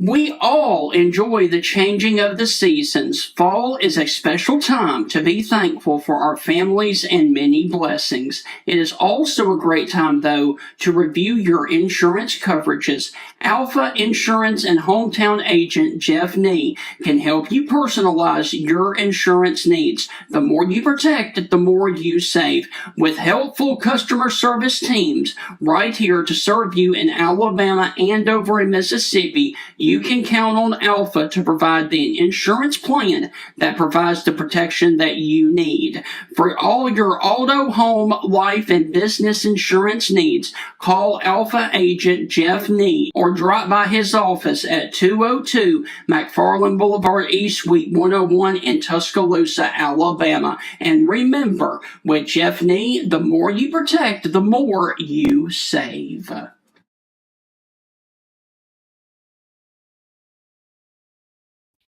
We all enjoy the changing of the seasons. Fall is a special time to be thankful for our families and many blessings. It is also a great time, though, to review your insurance coverages. Alpha Insurance and hometown agent Jeff Nee can help you personalize your insurance needs. The more you protect, the more you save. With helpful customer service teams right here to serve you in Alabama and over in Mississippi, you can count on Alpha to provide the insurance plan that provides the protection that you need. For all your auto, home, life, and business insurance needs, call Alpha agent Jeff Nee or drop by his office at 202 McFarland Boulevard East, Suite 101 in Tuscaloosa, Alabama. And remember, with Jeff Nee, the more you protect, the more you save.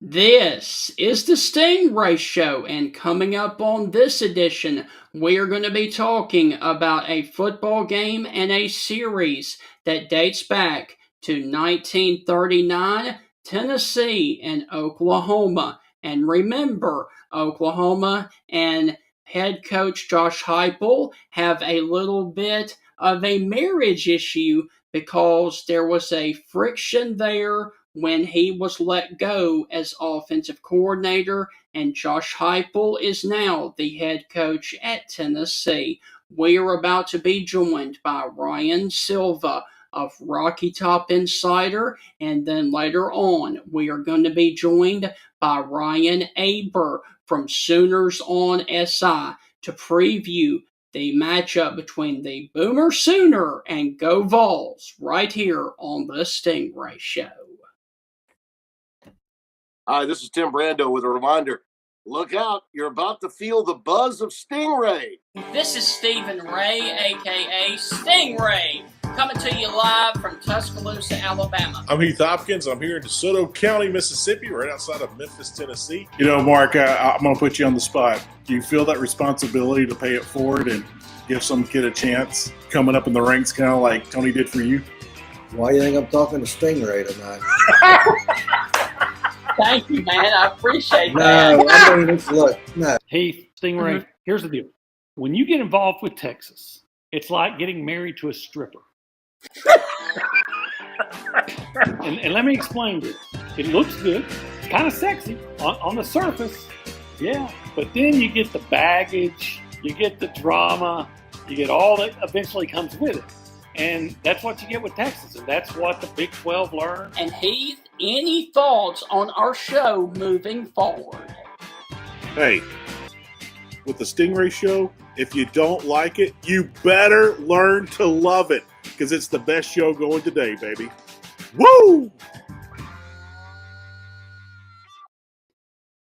This is the Stingray Show, and coming up on this edition, we are going to be talking about a football game and a series that dates back to 1939, Tennessee, and Oklahoma. And remember, Oklahoma and head coach Josh Heupel have a little bit of a marriage issue because there was a friction there when he was let go as offensive coordinator, and Josh Heupel is now the head coach at Tennessee. We are about to be joined by Ryan Silva of Rocky Top Insider, and then later on we are going to be joined by Ryan Aber from Sooners on SI to preview the matchup between the Boomer Sooner and Go Vols right here on the Stingray Show. Hi, this is Tim Brando with a reminder. Look out, you're about to feel the buzz of Stingray. This is Stephen Ray, a.k.a. Stingray, coming to you live from Tuscaloosa, Alabama. I'm Heath Hopkins. I'm here in DeSoto County, Mississippi, right outside of Memphis, Tennessee. You know, Mark, I'm going to put you on the spot. Do you feel that responsibility to pay it forward and give some kid a chance coming up in the ranks, kind of like Tony did for you? Why do you think I'm talking to Stingray tonight? Thank you, man. I appreciate that. No, I mean, look, no. Heath, Stingray, Here's the deal. When you get involved with Texas, it's like getting married to a stripper. and let me explain this. It looks good. It's kind of sexy on the surface. Yeah. But then you get the baggage, you get the drama, you get all that eventually comes with it. And that's what you get with Texas, and that's what the Big 12 learned. And Heath, any thoughts on our show moving forward? Hey, with the Stingray Show, if you don't like it, you better learn to love it, because it's the best show going today, baby. Woo!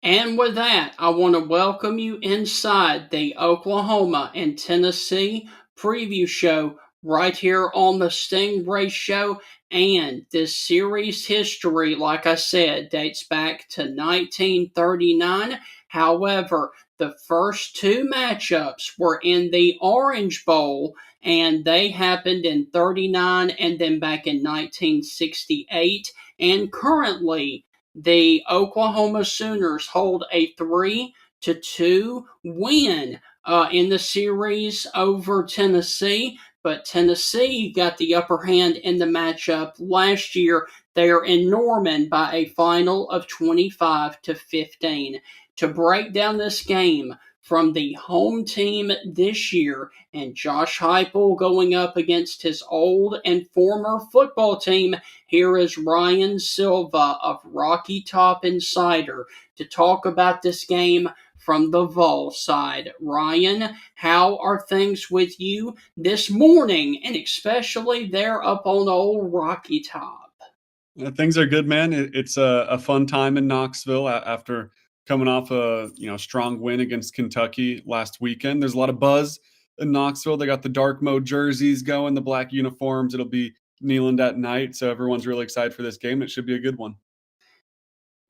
And with that, I want to welcome you inside the Oklahoma and Tennessee preview show right here on the Stingray Show. And this series history, like I said, dates back to 1939. However, the first two matchups were in the Orange Bowl, and they happened in 39 and then back in 1968. And currently, the Oklahoma Sooners hold a 3-2 win in the series over Tennessee. But Tennessee got the upper hand in the matchup last year there in Norman by a final of 25-15. To break down this game from the home team this year and Josh Heupel going up against his old and former football team, here is Ryan Silva of Rocky Top Insider to talk about this game from the Vol side. Ryan, how are things with you this morning, and especially there up on old Rocky Top? Things are good, man. It's a fun time in Knoxville after coming off a strong win against Kentucky last weekend. There's a lot of buzz in Knoxville. They got the dark mode jerseys going, the black uniforms. It'll be Neyland at night, so everyone's really excited for this game. It should be a good one.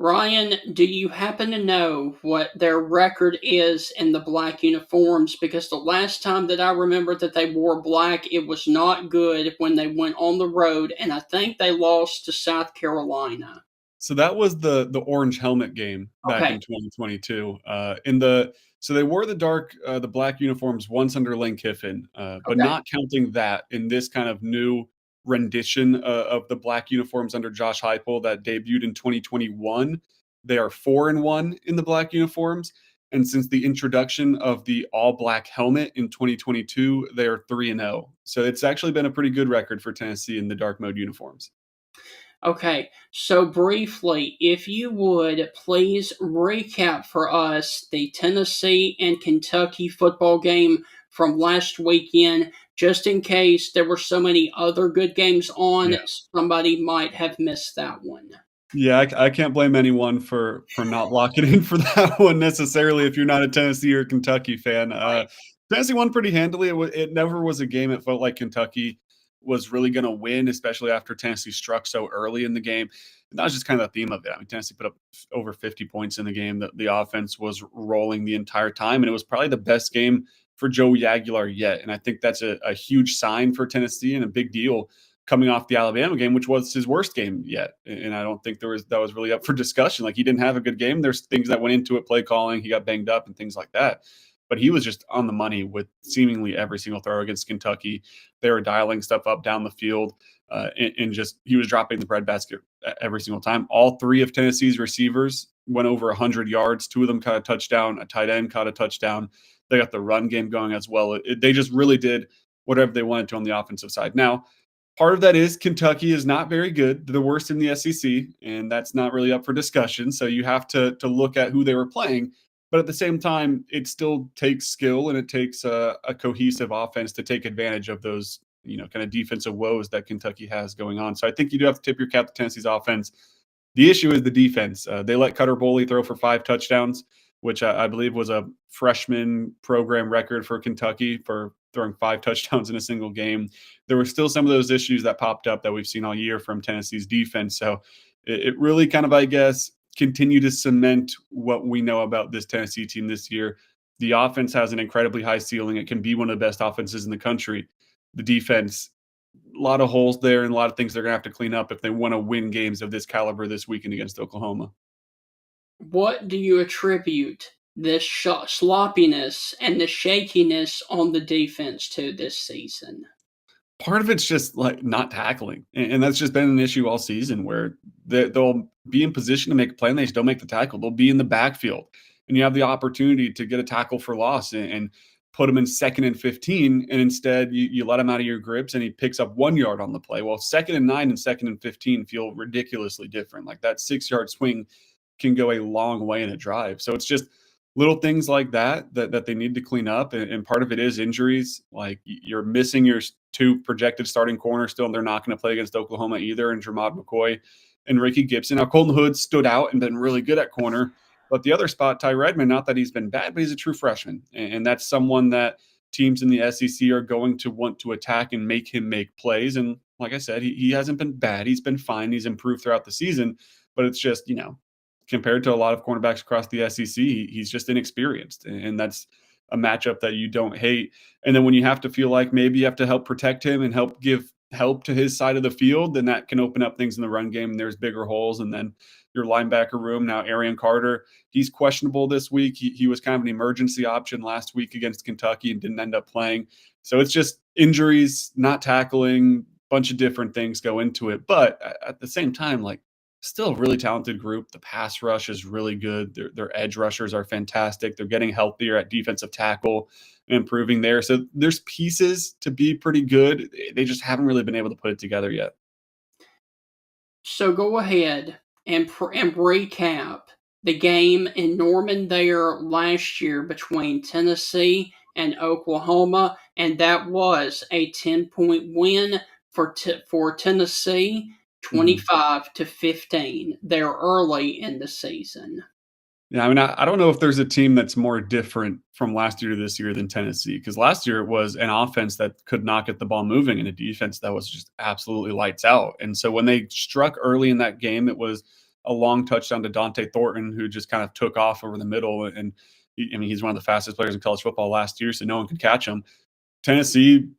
Ryan, do you happen to know what their record is in the black uniforms? Because the last time that I remember that they wore black, it was not good when they went on the road, and I think they lost to South Carolina. So that was the orange helmet game back Okay, in 2022. So they wore the black uniforms once under Lane Kiffin, but okay. not counting that in this kind of new rendition of the black uniforms under Josh Heupel that debuted in 2021. They are 4-1 in the black uniforms, and since the introduction of the all black helmet in 2022, they are 3-0. So it's actually been a pretty good record for Tennessee in the dark mode uniforms. Okay, so briefly, if you would please recap for us the Tennessee and Kentucky football game from last weekend, just in case there were so many other good games on, somebody might have missed that one. Yeah, I can't blame anyone for not locking in for that one necessarily if you're not a Tennessee or Kentucky fan. Right. Tennessee won pretty handily. It never was a game it felt like Kentucky was really going to win, especially after Tennessee struck so early in the game. And that was just kind of the theme of it. I mean, Tennessee put up over 50 points in the game. The offense was rolling the entire time, and it was probably the best game for Joey Aguilar yet. And I think that's a huge sign for Tennessee and a big deal coming off the Alabama game, which was his worst game yet. And I don't think that was really up for discussion. Like, he didn't have a good game. There's things that went into it, play calling, he got banged up and things like that. But he was just on the money with seemingly every single throw against Kentucky. They were dialing stuff up down the field, and just he was dropping the breadbasket every single time. All three of Tennessee's receivers went over 100 yards. Two of them caught a touchdown. A tight end caught a touchdown. They got the run game going as well. They just really did whatever they wanted to on the offensive side. Now, part of that is Kentucky is not very good. They're the worst in the SEC, and that's not really up for discussion. So you have to look at who they were playing. But at the same time, it still takes skill and it takes a cohesive offense to take advantage of those, kind of defensive woes that Kentucky has going on. So I think you do have to tip your cap to Tennessee's offense. The issue is the defense. They let Cutter Boley throw for 5 touchdowns, which I believe was a freshman program record for Kentucky for throwing 5 touchdowns in a single game. There were still some of those issues that popped up that we've seen all year from Tennessee's defense. So it really kind of, I guess, continue to cement what we know about this Tennessee team this year. The offense has an incredibly high ceiling. It can be one of the best offenses in the country. The defense, a lot of holes there and a lot of things they're going to have to clean up if they want to win games of this caliber this weekend against Oklahoma. What do you attribute this sloppiness and the shakiness on the defense to this season? Part of it's just like not tackling. And that's just been an issue all season where they'll be in position to make a play and they just don't make the tackle. They'll be in the backfield and you have the opportunity to get a tackle for loss and put him in 2nd and 15. And instead you let him out of your grips and he picks up 1 yard on the play. Well, 2nd and 9 and 2nd and 15 feel ridiculously different. Like that 6-yard swing can go a long way in a drive. So it's just little things like that they need to clean up. And part of it is injuries. Like you're missing your 2 projected starting corners still, and they're not going to play against Oklahoma either, and Jermod McCoy and Ricky Gibson. Now, Colton Hood stood out and been really good at corner. But the other spot, Ty Redmond, not that he's been bad, but he's a true freshman. And that's someone that teams in the SEC are going to want to attack and make him make plays. And like I said, he hasn't been bad. He's been fine. He's improved throughout the season. But it's just, compared to a lot of cornerbacks across the SEC, he's just inexperienced. And that's a matchup that you don't hate. And then when you have to feel like maybe you have to help protect him and help give help to his side of the field, then that can open up things in the run game and there's bigger holes. And then your linebacker room, now Arian Carter, he's questionable this week. He was kind of an emergency option last week against Kentucky and didn't end up playing. So it's just injuries, not tackling, bunch of different things go into it. But at the same time, like, still a really talented group. The pass rush is really good. Their edge rushers are fantastic. They're getting healthier at defensive tackle and improving there. So there's pieces to be pretty good. They just haven't really been able to put it together yet. So go ahead and recap the game in Norman there last year between Tennessee and Oklahoma, and that was a 10-point win for Tennessee. 25-15. They're early in the season. Yeah, I mean, I don't know if there's a team that's more different from last year to this year than Tennessee, because last year it was an offense that could not get the ball moving and a defense that was just absolutely lights out. And so when they struck early in that game, it was a long touchdown to Dante Thornton, who just kind of took off over the middle. And he's one of the fastest players in college football last year, so no one could catch him. Tennessee,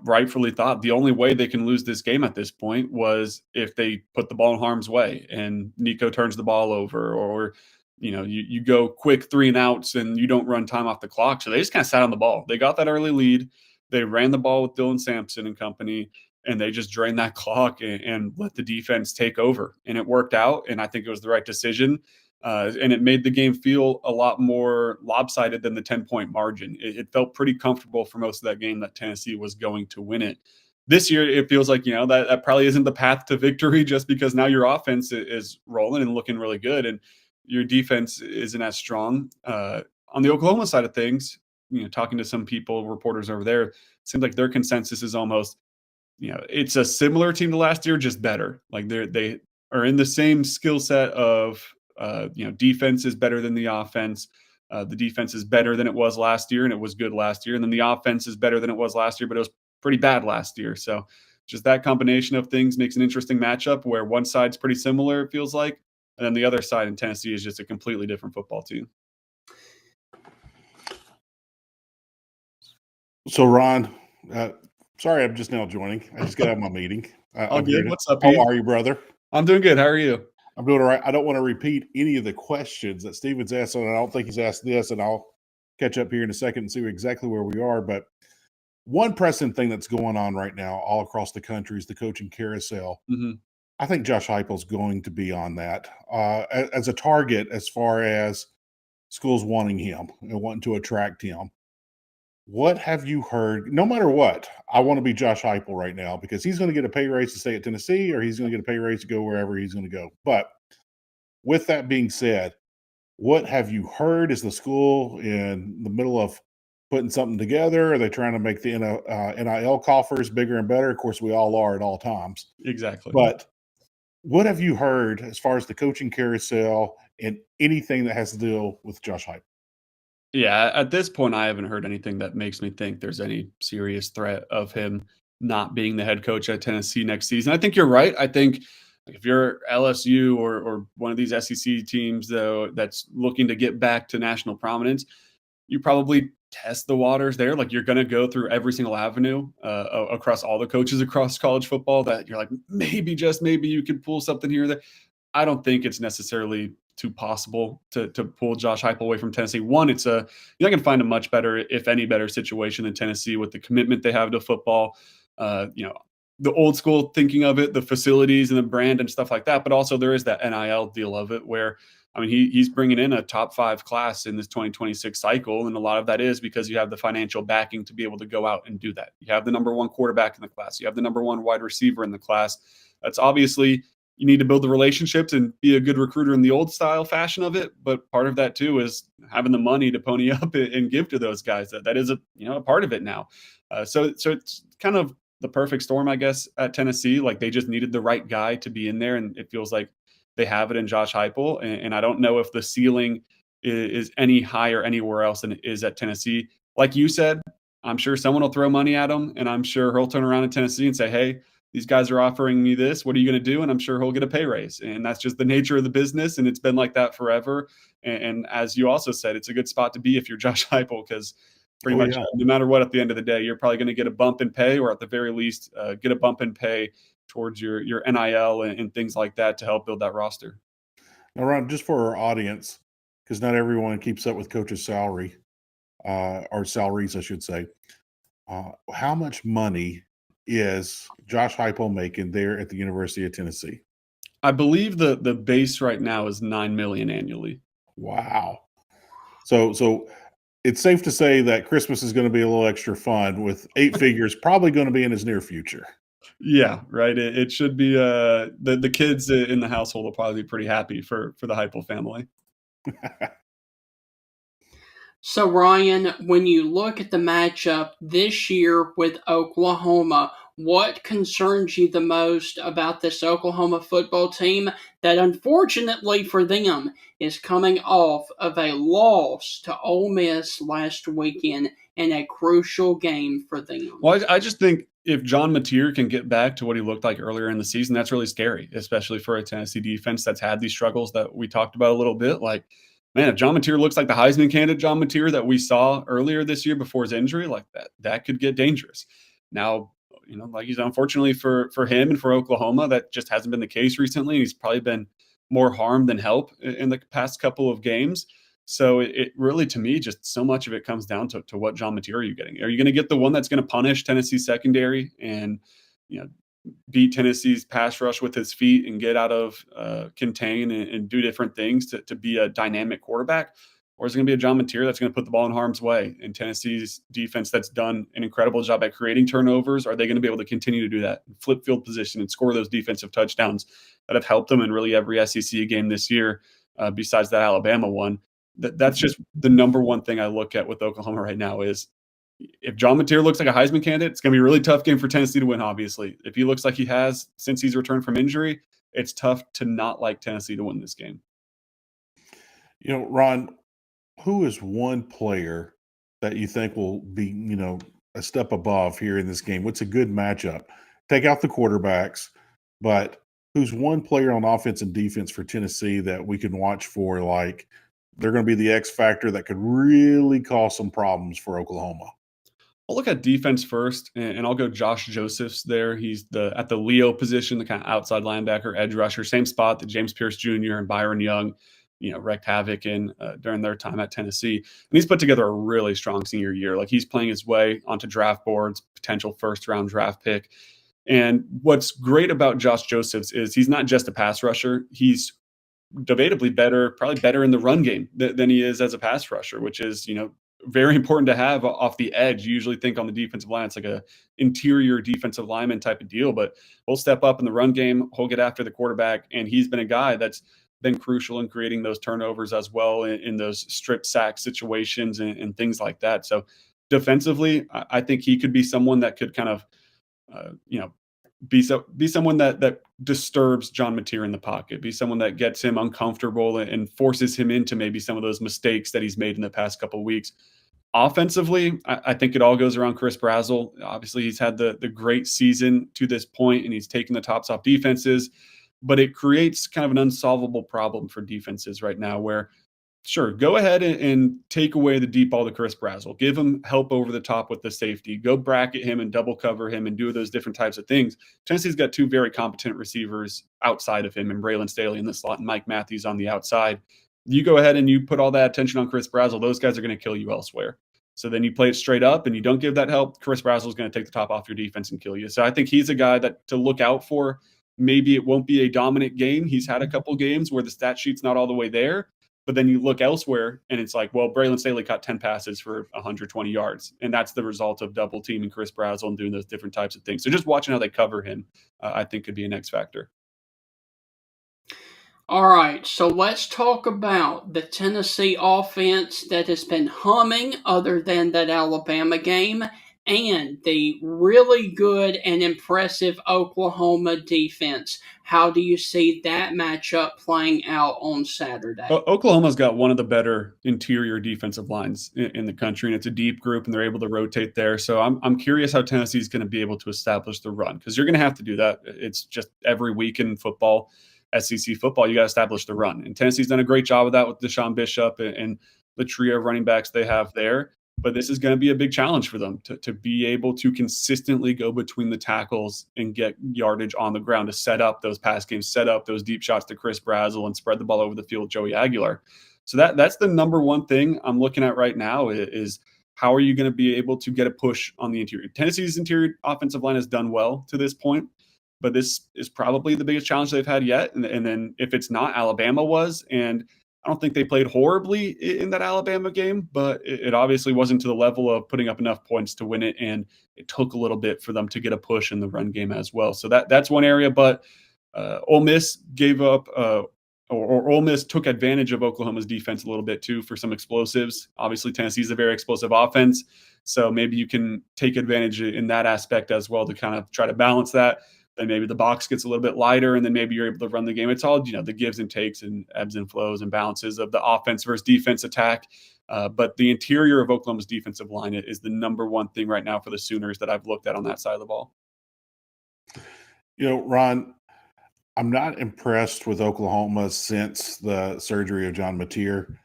rightfully thought the only way they can lose this game at this point was if they put the ball in harm's way and Nico turns the ball over, or you go quick 3 and outs and you don't run time off the clock. So they just kind of sat on the ball. They got that early lead. They ran the ball with Dylan Sampson and company, and they just drained that clock and let the defense take over. And it worked out, and I think it was the right decision. And it made the game feel a lot more lopsided than the 10-point margin. It felt pretty comfortable for most of that game that Tennessee was going to win it. This year, it feels like, that probably isn't the path to victory, just because now your offense is rolling and looking really good, and your defense isn't as strong. On the Oklahoma side of things, talking to some people, reporters over there, it seems like their consensus is almost, it's a similar team to last year, just better. Like they are in the same skill set of, defense is better than the offense. The defense is better than it was last year, and it was good last year. And then the offense is better than it was last year, but it was pretty bad last year. So just that combination of things makes an interesting matchup where one side's pretty similar, it feels like, and then the other side in Tennessee is just a completely different football team. So, Ron, sorry, I'm just now joining. I just got out of my meeting. All good. What's up, How Pete? are you, brother? I'm doing good. How are you? I'm doing all right. I don't want to repeat any of the questions that Steven's asked, and I don't think he's asked this, and I'll catch up here in a second and see exactly where we are. But one pressing thing that's going on right now all across the country is the coaching carousel. Mm-hmm. I think Josh Heupel's going to be on that as a target as far as schools wanting him and wanting to attract him. What have you heard? No matter what, I want to be Josh Heupel right now because he's going to get a pay raise to stay at Tennessee, or he's going to get a pay raise to go wherever he's going to go. But with that being said, what have you heard? Is the school in the middle of putting something together? Are they trying to make the NIL coffers bigger and better? Of course, we all are at all times. Exactly. But what have you heard as far as the coaching carousel and anything that has to deal with Josh Heupel? Yeah, at this point, I haven't heard anything that makes me think there's any serious threat of him not being the head coach at Tennessee next season. I think you're right. I think if you're LSU or one of these SEC teams, though, that's looking to get back to national prominence, you probably test the waters there. Like, you're going to go through every single avenue across all the coaches across college football that you're like, maybe, just maybe you could pull something here or there. I don't think it's necessarily too possible to pull Josh Heupel away from Tennessee. One, you're not going to find a much better, if any better situation than Tennessee with the commitment they have to football, the old school thinking of it, the facilities and the brand and stuff like that. But also there is that NIL deal of it where, I mean, he's bringing in a top 5 class in this 2026 cycle. And a lot of that is because you have the financial backing to be able to go out and do that. You have the number 1 quarterback in the class. You have the number 1 wide receiver in the class. That's obviously, you need to build the relationships and be a good recruiter in the old style fashion of it. But part of that too is having the money to pony up and give to those guys. That is a part of it now. So it's kind of the perfect storm, I guess, at Tennessee. Like, they just needed the right guy to be in there, and it feels like they have it in Josh Heupel. And I don't know if the ceiling is any higher anywhere else than it is at Tennessee. Like you said, I'm sure someone will throw money at him, and I'm sure he'll turn around in Tennessee and say, hey, these guys are offering me this. What are you going to do? And I'm sure he'll get a pay raise. And that's just the nature of the business. And it's been like that forever. And as you also said, it's a good spot to be if you're Josh Heupel, because pretty much no matter what, at the end of the day, you're probably going to get a bump in pay, or at the very least get a bump in pay towards your NIL and things like that to help build that roster. Now, Ron, just for our audience, because not everyone keeps up with coach's salary, or salaries, I should say. How much money is Josh Heupel making there at the University of Tennessee? I believe the base right now is $9 million annually. Wow. So it's safe to say that Christmas is going to be a little extra fun, with 8 figures probably going to be in his near future. Yeah, right. It should be the kids in the household will probably be pretty happy for the Heupel family. So, Ryan, when you look at the matchup this year with Oklahoma, what concerns you the most about this Oklahoma football team that, unfortunately for them, is coming off of a loss to Ole Miss last weekend in a crucial game for them? Well, I just think if John Mateer can get back to what he looked like earlier in the season, that's really scary, especially for a Tennessee defense that's had these struggles that we talked about a little bit. Like, man, if John Mateer looks like the Heisman candidate John Mateer that we saw earlier this year before his injury, like that could get dangerous. Now, like he's unfortunately for him and for Oklahoma, that just hasn't been the case recently. He's probably been more harm than help in the past couple of games. So it really, to me, just so much of it comes down to what John Mateer are you getting? Are you going to get the one that's going to punish Tennessee's secondary and beat Tennessee's pass rush with his feet and get out of contain and do different things to be a dynamic quarterback? Or is it going to be a John Mateer that's going to put the ball in harm's way? And Tennessee's defense that's done an incredible job at creating turnovers, are they going to be able to continue to do that, flip field position and score those defensive touchdowns that have helped them in really every SEC game this year besides that Alabama one? That's just the number one thing I look at with Oklahoma right now is if John Mateer looks like a Heisman candidate, it's going to be a really tough game for Tennessee to win, obviously. If he looks like he has since he's returned from injury, it's tough to not like Tennessee to win this game. Ron, who is one player that you think will be, a step above here in this game? What's a good matchup? Take out the quarterbacks, but who's one player on offense and defense for Tennessee that we can watch for, like, they're going to be the X factor that could really cause some problems for Oklahoma? I'll look at defense first, and I'll go Josh Josephs there. He's at the Leo position, the kind of outside linebacker, edge rusher, same spot that James Pierce Jr. and Byron Young, wreaked havoc in during their time at Tennessee. And he's put together a really strong senior year. Like, he's playing his way onto draft boards, potential first-round draft pick. And what's great about Josh Josephs is he's not just a pass rusher. He's debatably better, probably better in the run game than he is as a pass rusher, which is, very important to have off the edge. You usually think on the defensive line, it's like a interior defensive lineman type of deal, but he'll step up in the run game. He'll get after the quarterback. And he's been a guy that's been crucial in creating those turnovers as well in those strip sack situations and things like that. So defensively, I think he could be someone that could kind of, be someone that disturbs John Mateer in the pocket, be someone that gets him uncomfortable and forces him into maybe some of those mistakes that he's made in the past couple of weeks. Offensively, I think it all goes around Chris Brazzell. Obviously, he's had the great season to this point, and he's taken the tops off defenses, but it creates kind of an unsolvable problem for defenses right now where, sure, go ahead and take away the deep ball to Chris Brazzell. Give him help over the top with the safety. Go bracket him and double cover him and do those different types of things. Tennessee's got two very competent receivers outside of him, and Braylon Staley in the slot and Mike Matthews on the outside. You go ahead and you put all that attention on Chris Brazzell, those guys are going to kill you elsewhere. So then you play it straight up and you don't give that help, Chris Brazzell is going to take the top off your defense and kill you. So I think he's a guy that to look out for. Maybe it won't be a dominant game. He's had a couple games where the stat sheet's not all the way there. But then you look elsewhere and it's like, well, Braylon Staley caught 10 passes for 120 yards. And that's the result of double teaming Chris Brazzell and doing those different types of things. So just watching how they cover him, I think could be an X factor. All right, so let's talk about the Tennessee offense that has been humming other than that Alabama game and the really good and impressive Oklahoma defense. How do you see that matchup playing out on Saturday? Oklahoma's got one of the better interior defensive lines in the country, and it's a deep group, and they're able to rotate there. So I'm curious how Tennessee's going to be able to establish the run, because you're going to have to do that. It's just every week in football, SEC football, you got to establish the run. And Tennessee's done a great job of that with Deshaun Bishop and the trio of running backs they have there. But this is going to be a big challenge for them to be able to consistently go between the tackles and get yardage on the ground, to set up those pass games, set up those deep shots to Chris Brazzell and spread the ball over the field with Joey Aguilar. So that's the number one thing I'm looking at right now is how are you going to be able to get a push on the interior? Tennessee's interior offensive line has done well to this point, but this is probably the biggest challenge they've had yet. And then if it's not, Alabama was. And I don't think they played horribly in that Alabama game, but it obviously wasn't to the level of putting up enough points to win it. And it took a little bit for them to get a push in the run game as well. So that's one area. But Ole Miss gave up or Ole Miss took advantage of Oklahoma's defense a little bit too for some explosives. Obviously, Tennessee's a very explosive offense. So maybe you can take advantage in that aspect as well to kind of try to balance that. Then maybe the box gets a little bit lighter, and then maybe you're able to run the game. It's all, the gives and takes and ebbs and flows and balances of the offense versus defense attack. But the interior of Oklahoma's defensive line is the number one thing right now for the Sooners that I've looked at on that side of the ball. Ron, I'm not impressed with Oklahoma since the surgery of John Mateer.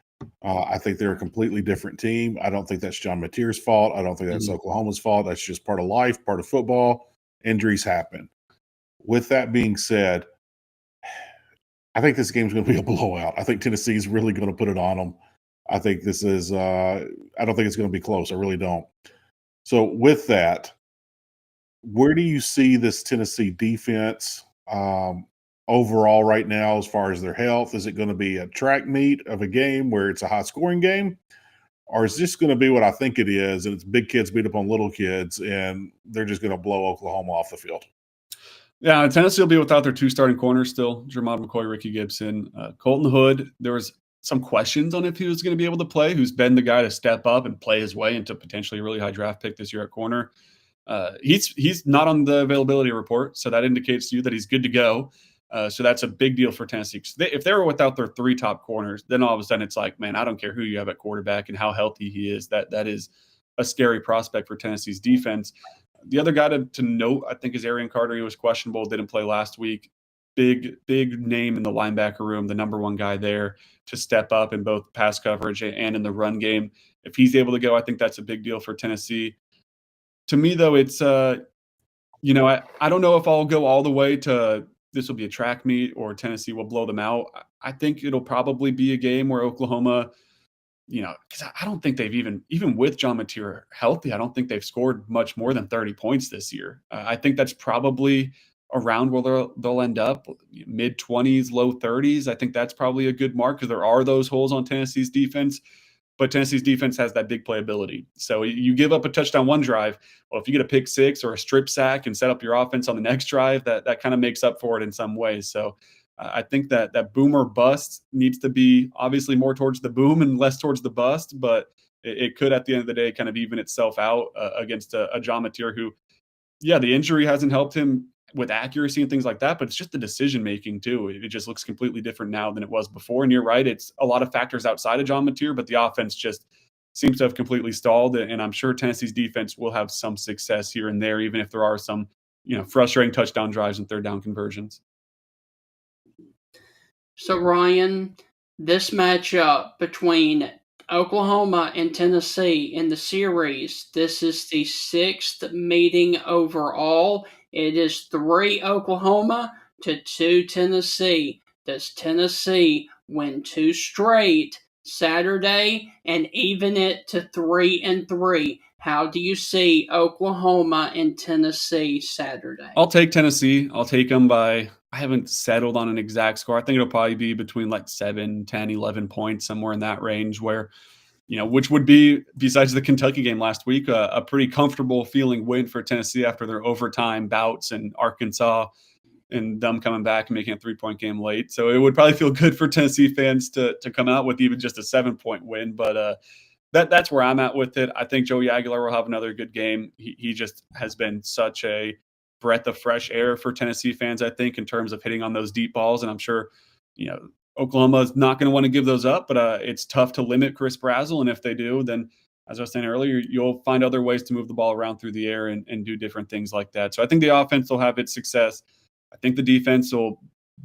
I think they're a completely different team. I don't think that's John Mateer's fault. I don't think that's Oklahoma's fault. That's just part of life, part of football. Injuries happen. With that being said, I think this game's going to be a blowout. I think Tennessee's really going to put it on them. I think this is I don't think it's going to be close. I really don't. So with that, where do you see this Tennessee defense overall right now as far as their health? Is it going to be a track meet of a game where it's a high scoring game? Or is this going to be what I think it is, and it's big kids beat up on little kids, and they're just going to blow Oklahoma off the field? Yeah, Tennessee will be without their two starting corners still, Jermod McCoy, Ricky Gibson. Colton Hood, there was some questions on if he was going to be able to play, who's been the guy to step up and play his way into potentially a really high draft pick this year at corner. He's not on the availability report, so that indicates to you that he's good to go. So that's a big deal for Tennessee. If they were without their three top corners, then all of a sudden it's like, man, I don't care who you have at quarterback and how healthy he is. That is a scary prospect for Tennessee's defense. The other guy to note, I think, is Arian Carter. He was questionable, didn't play last week. Big name in the linebacker room, the number one guy there to step up in both pass coverage and in the run game. If he's able to go, I think that's a big deal for Tennessee. To me, though, it's I don't know if I'll go all the way to this will be a track meet or Tennessee will blow them out. I think it'll probably be a game where Oklahoma, because I don't think they've even with John Mateer healthy, I don't think they've scored much more than 30 points this year. I think that's probably around where they'll end up, mid-20s, low 30s. I think that's probably a good mark because there are those holes on Tennessee's defense. But Tennessee's defense has that big playability. So you give up a touchdown one drive. Well, if you get a pick six or a strip sack and set up your offense on the next drive, that kind of makes up for it in some ways. So I think that boom or bust needs to be obviously more towards the boom and less towards the bust. But it could, at the end of the day, kind of even itself out against a John Mateer who, the injury hasn't helped him with accuracy and things like that, but it's just the decision making too. It just looks completely different now than it was before. And you're right, it's a lot of factors outside of John Mateer, but the offense just seems to have completely stalled. And I'm sure Tennessee's defense will have some success here and there, even if there are some, frustrating touchdown drives and third down conversions. So Ryan, this matchup between Oklahoma and Tennessee in the series, this is the 6th meeting overall. It is 3 Oklahoma to 2 Tennessee. Does Tennessee win 2 straight Saturday and even it to 3-3? How do you see Oklahoma and Tennessee Saturday? I'll take Tennessee. I'll take them by, I haven't settled on an exact score. I think it'll probably be between like 7, 10, 11 points, somewhere in that range where, which would be, besides the Kentucky game last week, a pretty comfortable feeling win for Tennessee after their overtime bouts in Arkansas and them coming back and making a 3-point game late. So it would probably feel good for Tennessee fans to come out with even just a 7-point win. But that's where I'm at with it. I think Joey Aguilar will have another good game. He just has been such a breath of fresh air for Tennessee fans, I think, in terms of hitting on those deep balls. And I'm sure, Oklahoma is not going to want to give those up, but it's tough to limit Chris Brazzell. And if they do, then as I was saying earlier, you'll find other ways to move the ball around through the air and do different things like that. So I think the offense will have its success. I think the defense will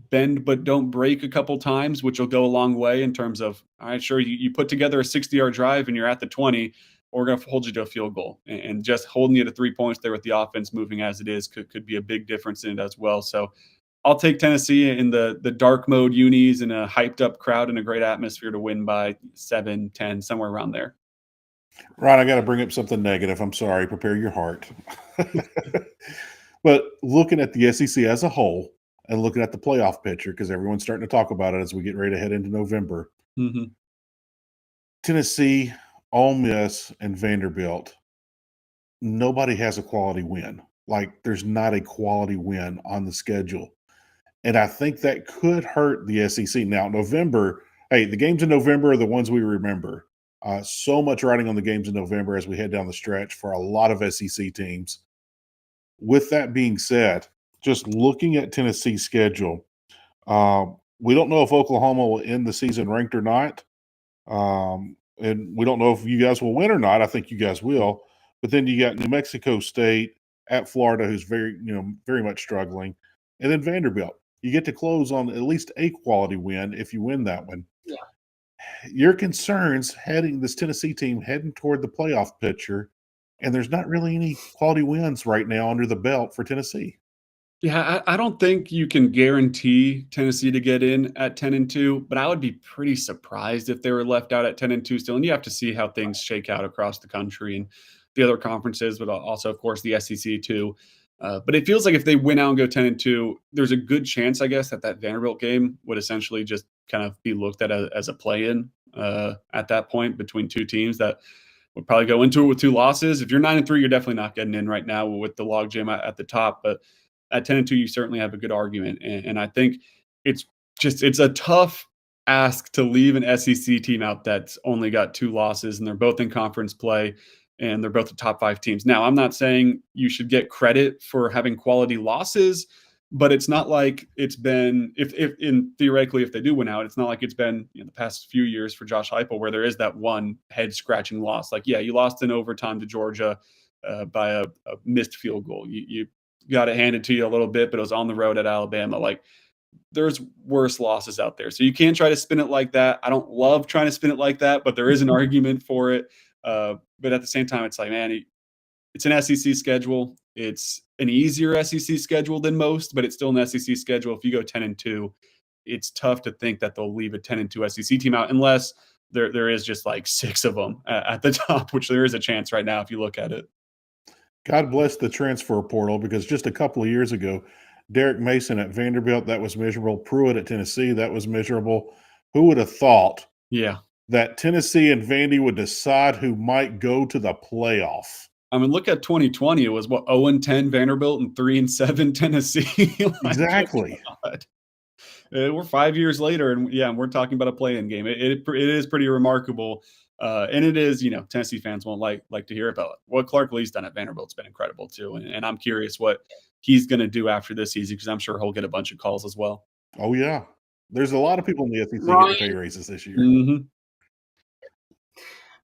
bend but don't break a couple times, which will go a long way in terms of, all right, sure, you put together a 60-yard drive and you're at the 20, or we're going to hold you to a field goal. And just holding you to 3 points there with the offense moving as it is could be a big difference in it as well. So I'll take Tennessee in the dark mode unis and a hyped up crowd and a great atmosphere to win by 7, 10, somewhere around there. Ron, I got to bring up something negative. I'm sorry. Prepare your heart. But looking at the SEC as a whole and looking at the playoff picture, because everyone's starting to talk about it as we get ready to head into November, Tennessee, Ole Miss, and Vanderbilt, nobody has a quality win. Like, there's not a quality win on the schedule. And I think that could hurt the SEC. Now, November, the games in November are the ones we remember. So much riding on the games in November as we head down the stretch for a lot of SEC teams. With that being said, just looking at Tennessee's schedule, we don't know if Oklahoma will end the season ranked or not. And we don't know if you guys will win or not. I think you guys will. But then you got New Mexico State at Florida, who's very much struggling, and then Vanderbilt. You get to close on at least a quality win if you win that one. Yeah. Your concerns this Tennessee team heading toward the playoff picture, and there's not really any quality wins right now under the belt for Tennessee. Yeah, I don't think you can guarantee Tennessee to get in at 10-2, but I would be pretty surprised if they were left out at 10-2 still. And you have to see how things shake out across the country and the other conferences, but also, of course, the SEC too. But it feels like if they win out and go 10-2, there's a good chance, I guess, that Vanderbilt game would essentially just kind of be looked at as a play-in at that point between two teams that would probably go into it with 2 losses. If you're 9-3, you're definitely not getting in right now with the logjam at the top. But at 10-2, you certainly have a good argument. And I think it's a tough ask to leave an SEC team out that's only got 2 losses, and they're both in conference play, and they're both the top 5 teams. Now, I'm not saying you should get credit for having quality losses, but it's not like it's been, theoretically, if they do win out, it's not like it's been the past few years for Josh Heupel where there is that one head-scratching loss. Like, yeah, you lost in overtime to Georgia by a missed field goal. You got it handed to you a little bit, but it was on the road at Alabama. Like, there's worse losses out there. So you can't try to spin it like that. I don't love trying to spin it like that, but there is an argument for it. But at the same time, it's like, man, it's an SEC schedule. It's an easier SEC schedule than most, but it's still an SEC schedule. If you go 10-2, it's tough to think that they'll leave a 10-2 SEC team out unless there is just like 6 of them at the top, which there is a chance right now if you look at it. God bless the transfer portal, because just a couple of years ago, Derek Mason at Vanderbilt, that was miserable. Pruitt at Tennessee, that was miserable. Who would have thought that Tennessee and Vandy would decide who might go to the playoff? I mean, look at 2020. It was 0-10 Vanderbilt and 3-7 Tennessee. Exactly. We're 5 years later, and we're talking about a play-in game. It is pretty remarkable. And it is, Tennessee fans won't like to hear about it. What Clark Lee's done at Vanderbilt's been incredible too. And I'm curious what he's going to do after this season, because I'm sure he'll get a bunch of calls as well. Oh, yeah. There's a lot of people in the SEC getting pay raises this year. Mm-hmm.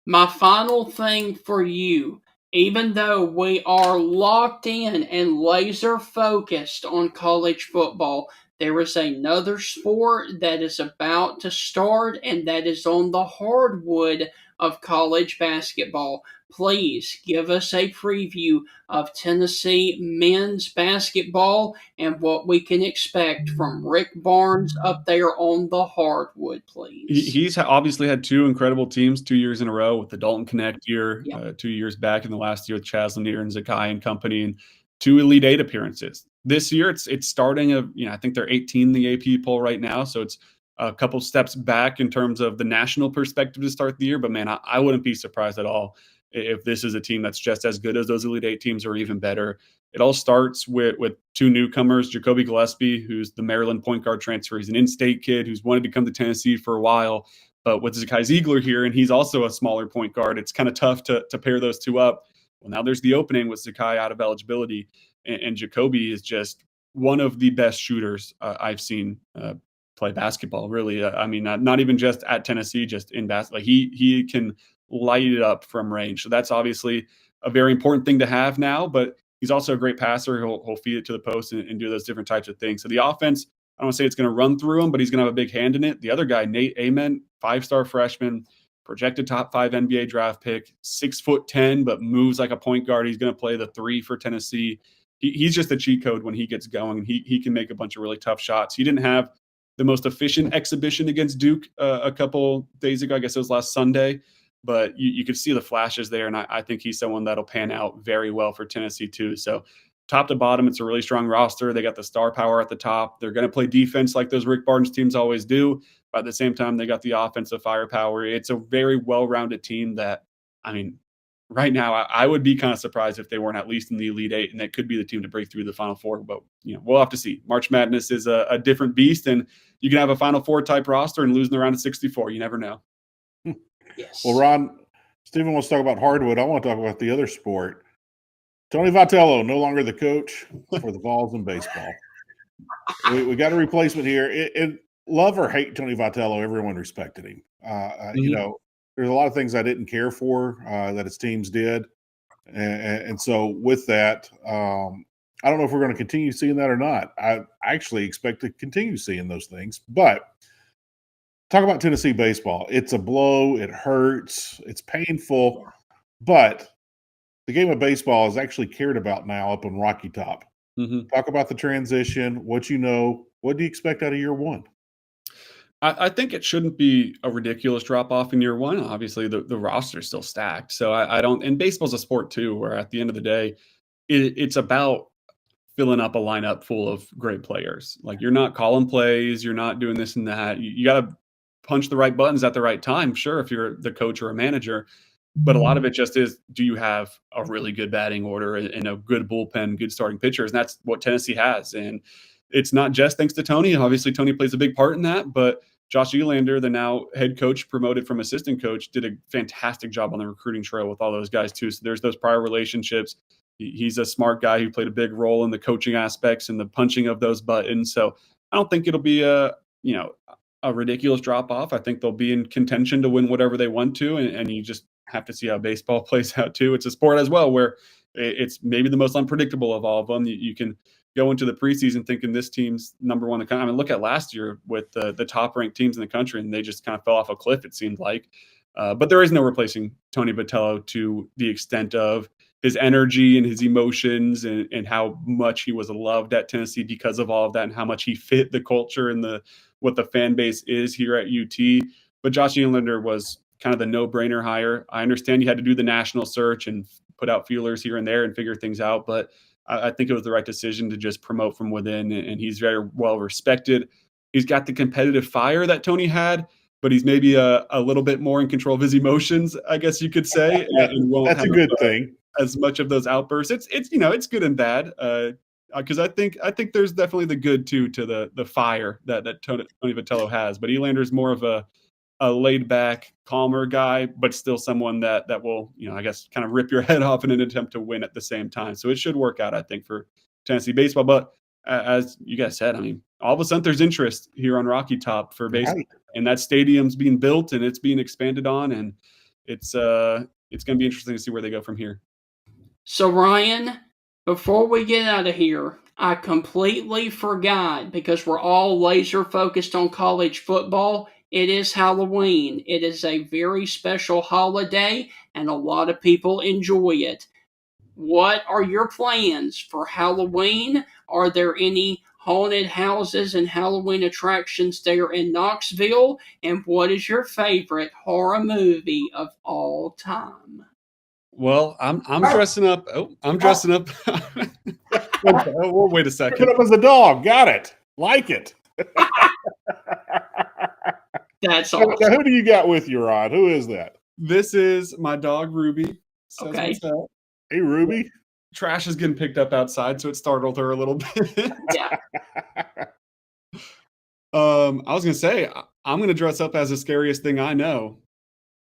My final thing for you, even though we are locked in and laser focused on college football, there is another sport that is about to start, and that is on the hardwood of college basketball. Please give us a preview of Tennessee men's basketball and what we can expect from Rick Barnes up there on the hardwood, please. He's obviously had 2 incredible teams 2 years in a row with the Dalton Connect year, 2 years back in the last year with Chaz Lanier and Zakai and company, and 2 Elite 8 appearances. This year, it's starting I think they're 18 in the AP poll right now, so it's a couple steps back in terms of the national perspective to start the year. But man, I wouldn't be surprised at all if this is a team that's just as good as those Elite 8 teams or even better. It all starts with 2 newcomers, Jacoby Gillespie, who's the Maryland point guard transfer. He's an in-state kid who's wanted to come to Tennessee for a while, but with Zakai Ziegler here, and he's also a smaller point guard, it's kind of tough to pair those 2 up. Well, now there's the opening with Zakai out of eligibility, and Jacoby is just one of the best shooters I've seen play basketball, really. I mean, not even just at Tennessee, just in basketball. Like he can light it up from range. So that's obviously a very important thing to have now, but he's also a great passer. He'll feed it to the post and do those different types of things. So the offense, I don't want to say it's going to run through him, but he's going to have a big hand in it. The other guy, Nate Amen, 5-star freshman, projected top 5 NBA draft pick, 6'10", but moves like a point guard. He's going to play the 3 for Tennessee. He's just a cheat code when he gets going. He can make a bunch of really tough shots. He didn't have the most efficient exhibition against Duke a couple days ago. I guess it was last Sunday, but you could see the flashes there. And I think he's someone that'll pan out very well for Tennessee too. So top to bottom, it's a really strong roster. They got the star power at the top. They're going to play defense like those Rick Barnes teams always do. But at the same time, they got the offensive firepower. It's a very well-rounded team that, I mean, right now, I would be kind of surprised if they weren't at least in the Elite 8, and that could be the team to break through the Final Four. But we'll have to see. March Madness is a different beast, and you can have a Final Four type roster and lose in the round of 64. You never know. Yes. Well, Ron, Stephen wants to talk about hardwood. I want to talk about the other sport. Tony Vitello, no longer the coach for the Vols in baseball. We got a replacement here. Love or hate Tony Vitello, everyone respected him. There's a lot of things I didn't care for that his teams did. And so with that, I don't know if we're going to continue seeing that or not. I actually expect to continue seeing those things. But talk about Tennessee baseball. It's a blow. It hurts. It's painful. But the game of baseball is actually cared about now up in Rocky Top. Mhm. Talk about the transition, what you know. What do you expect out of year one? I think it shouldn't be a ridiculous drop off in year one. Obviously, the roster is still stacked. So I don't, and baseball's a sport too, where at the end of the day, it's about filling up a lineup full of great players. Like you're not calling plays, you're not doing this and that. You got to punch the right buttons at the right time. Sure, if you're the coach or a manager, but a lot of it just is, do you have a really good batting order and a good bullpen, good starting pitchers? And that's what Tennessee has. And it's not just thanks to Tony. Obviously, Tony plays a big part in that, but Josh Elander, the now head coach promoted from assistant coach, did a fantastic job on the recruiting trail with all those guys too. So there's those prior relationships. He's a smart guy who played a big role in the coaching aspects and the punching of those buttons. So I don't think it'll be a ridiculous drop off. I think they'll be in contention to win whatever they want to, and you just have to see how baseball plays out too. It's a sport as well where it's maybe the most unpredictable of all of them. You can go into the preseason thinking this team's number one in the country. I mean, look at last year with the top ranked teams in the country, and they just kind of fell off a cliff, it seemed like. But there is no replacing Tony Vitello to the extent of his energy and his emotions and how much he was loved at Tennessee because of all of that and how much he fit the culture and what the fan base is here at UT. But Josh Elander was kind of the no-brainer hire. I understand you had to do the national search and put out feelers here and there and figure things out, but I think it was the right decision to just promote from within, and he's very well respected. He's got the competitive fire that Tony had, but he's maybe a little bit more in control of his emotions, I guess you could say. That's a good thing. As much of those outbursts, it's good and bad. Because I think there's definitely the good too to the fire that Tony Vitello has, but Elander's more of a laid back, calmer guy, but still someone that will, I guess, kind of rip your head off in an attempt to win at the same time. So it should work out, I think, for Tennessee baseball. But as you guys said, I mean, all of a sudden there's interest here on Rocky Top for baseball, right. And that stadium's being built and it's being expanded on, and it's going to be interesting to see where they go from here. So Ryan, before we get out of here, I completely forgot, because we're all laser focused on college football. It is Halloween. It is a very special holiday, and a lot of people enjoy it. What are your plans for Halloween? Are there any haunted houses and Halloween attractions there in Knoxville? And what is your favorite horror movie of all time? Well, I'm dressing up. Oh, I'm dressing up. Wait a second. Pick it up as a dog. Got it. Like it. That's awesome. Now, who do you got with you, Rod? Who is that? This is my dog, Ruby. Okay. Hey, Ruby. Trash is getting picked up outside, so it startled her a little bit. Yeah. I was going to say, I'm going to dress up as the scariest thing I know.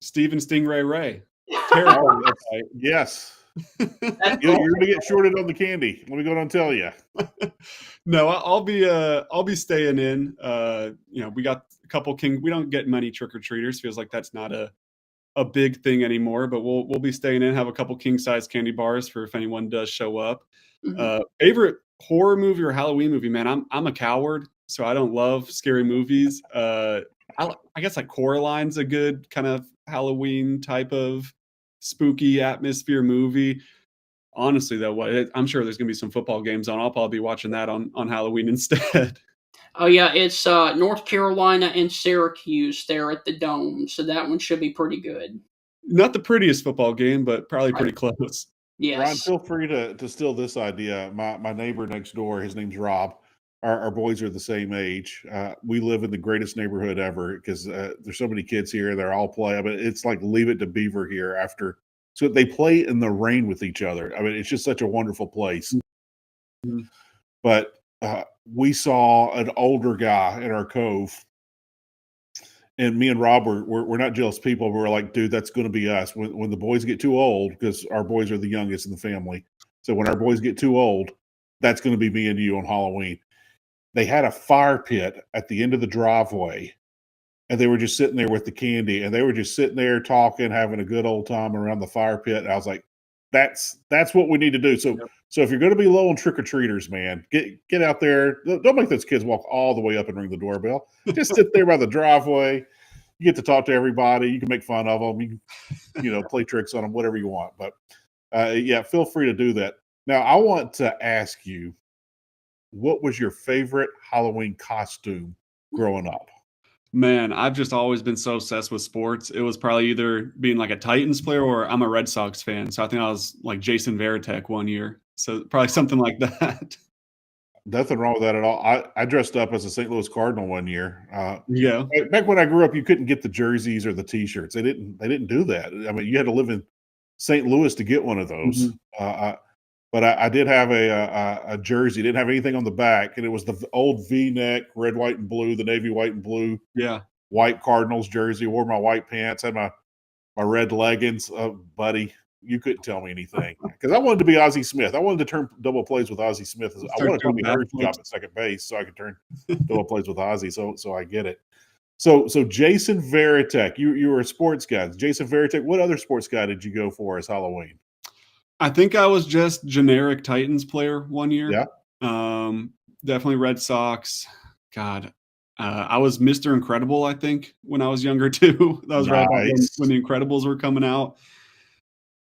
Stephen Stingray Ray. Terrible. Yes. You're going to get shorted on the candy. Let me go down and tell you. No, I'll be staying in. We got a couple we don't get many trick-or-treaters. Feels like that's not a big thing anymore, but we'll be staying in, have a couple king-size candy bars for if anyone does show up. Mm-hmm. Favorite horror movie or Halloween movie, man? I'm a coward, so I don't love scary movies. I guess like Coraline's a good kind of Halloween type of spooky atmosphere movie. Honestly, though, I'm sure there's going to be some football games on. I'll probably be watching that on Halloween instead. Oh, yeah, it's North Carolina and Syracuse there at the Dome, so that one should be pretty good. Not the prettiest football game, but probably pretty close. Yes. Ron, feel free to steal this idea. My neighbor next door, his name's Rob. Our boys are the same age. We live in the greatest neighborhood ever because there's so many kids here. They're all play. I mean, it's like Leave It to Beaver here after. So they play in the rain with each other. I mean, it's just such a wonderful place. Mm-hmm. But we saw an older guy in our cove, and me and Rob we're not jealous people, but we're like, dude, that's going to be us. When the boys get too old, because our boys are the youngest in the family. So when our boys get too old, that's going to be me and you on Halloween. They had a fire pit at the end of the driveway, and they were just sitting there with the candy, and they were just sitting there talking, having a good old time around the fire pit. And I was like, that's what we need to do. So if you're going to be low on trick or treaters, man, get out there. Don't make those kids walk all the way up and ring the doorbell. Just sit there by the driveway. You get to talk to everybody. You can make fun of them. You can, play tricks on them, whatever you want. But yeah, feel free to do that. Now, I want to ask you, what was your favorite Halloween costume growing up? Man, I've just always been so obsessed with sports. It was probably either being like a Titans player or I'm a Red Sox fan. So I think I was like Jason Varitek one year. So probably something like that. Nothing wrong with that at all. I dressed up as a St. Louis Cardinal one year. Yeah. Back when I grew up, you couldn't get the jerseys or the T-shirts. They didn't do that. I mean, you had to live in St. Louis to get one of those. But I did have a jersey. Didn't have anything on the back, and it was the old V-neck, red, white, and blue, the navy white and blue. Yeah. White Cardinals jersey. Wore my white pants. Had my red leggings. Buddy, you couldn't tell me anything because I wanted to be Ozzie Smith. I wanted to turn double plays with Ozzie Smith. I wanted Tommy Hurt's job at second base so I could turn double plays with Ozzie. So I get it. So Jason Varitek, you were a sports guy. Jason Varitek, what other sports guy did you go for as Halloween? I think I was just generic Titans player one year. Yeah. Definitely Red Sox. God, I was Mr. Incredible, I think, when I was younger too. That was right about when the Incredibles were coming out.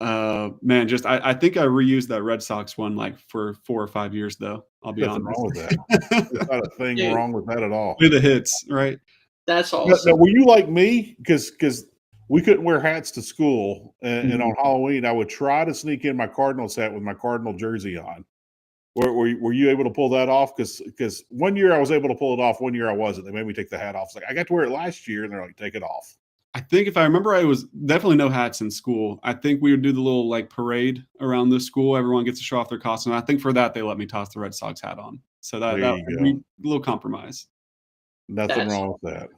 Man, I think I reused that Red Sox one like for 4 or 5 years though. I'll be honest. Wrong with that. There's not a thing wrong with that at all. Do the hits, right? That's awesome. Now, were you like me? Because we couldn't wear hats to school, and on Halloween, I would try to sneak in my Cardinals hat with my Cardinal jersey on. Were you able to pull that off? Because one year I was able to pull it off, one year I wasn't. They made me take the hat off. It's like, I got to wear it last year, and they're like, take it off. I think if I remember, I was definitely no hats in school. I think we would do the little like parade around the school. Everyone gets to show off their costume. I think for that, they let me toss the Red Sox hat on. So that would be a little compromise. Nothing wrong with that.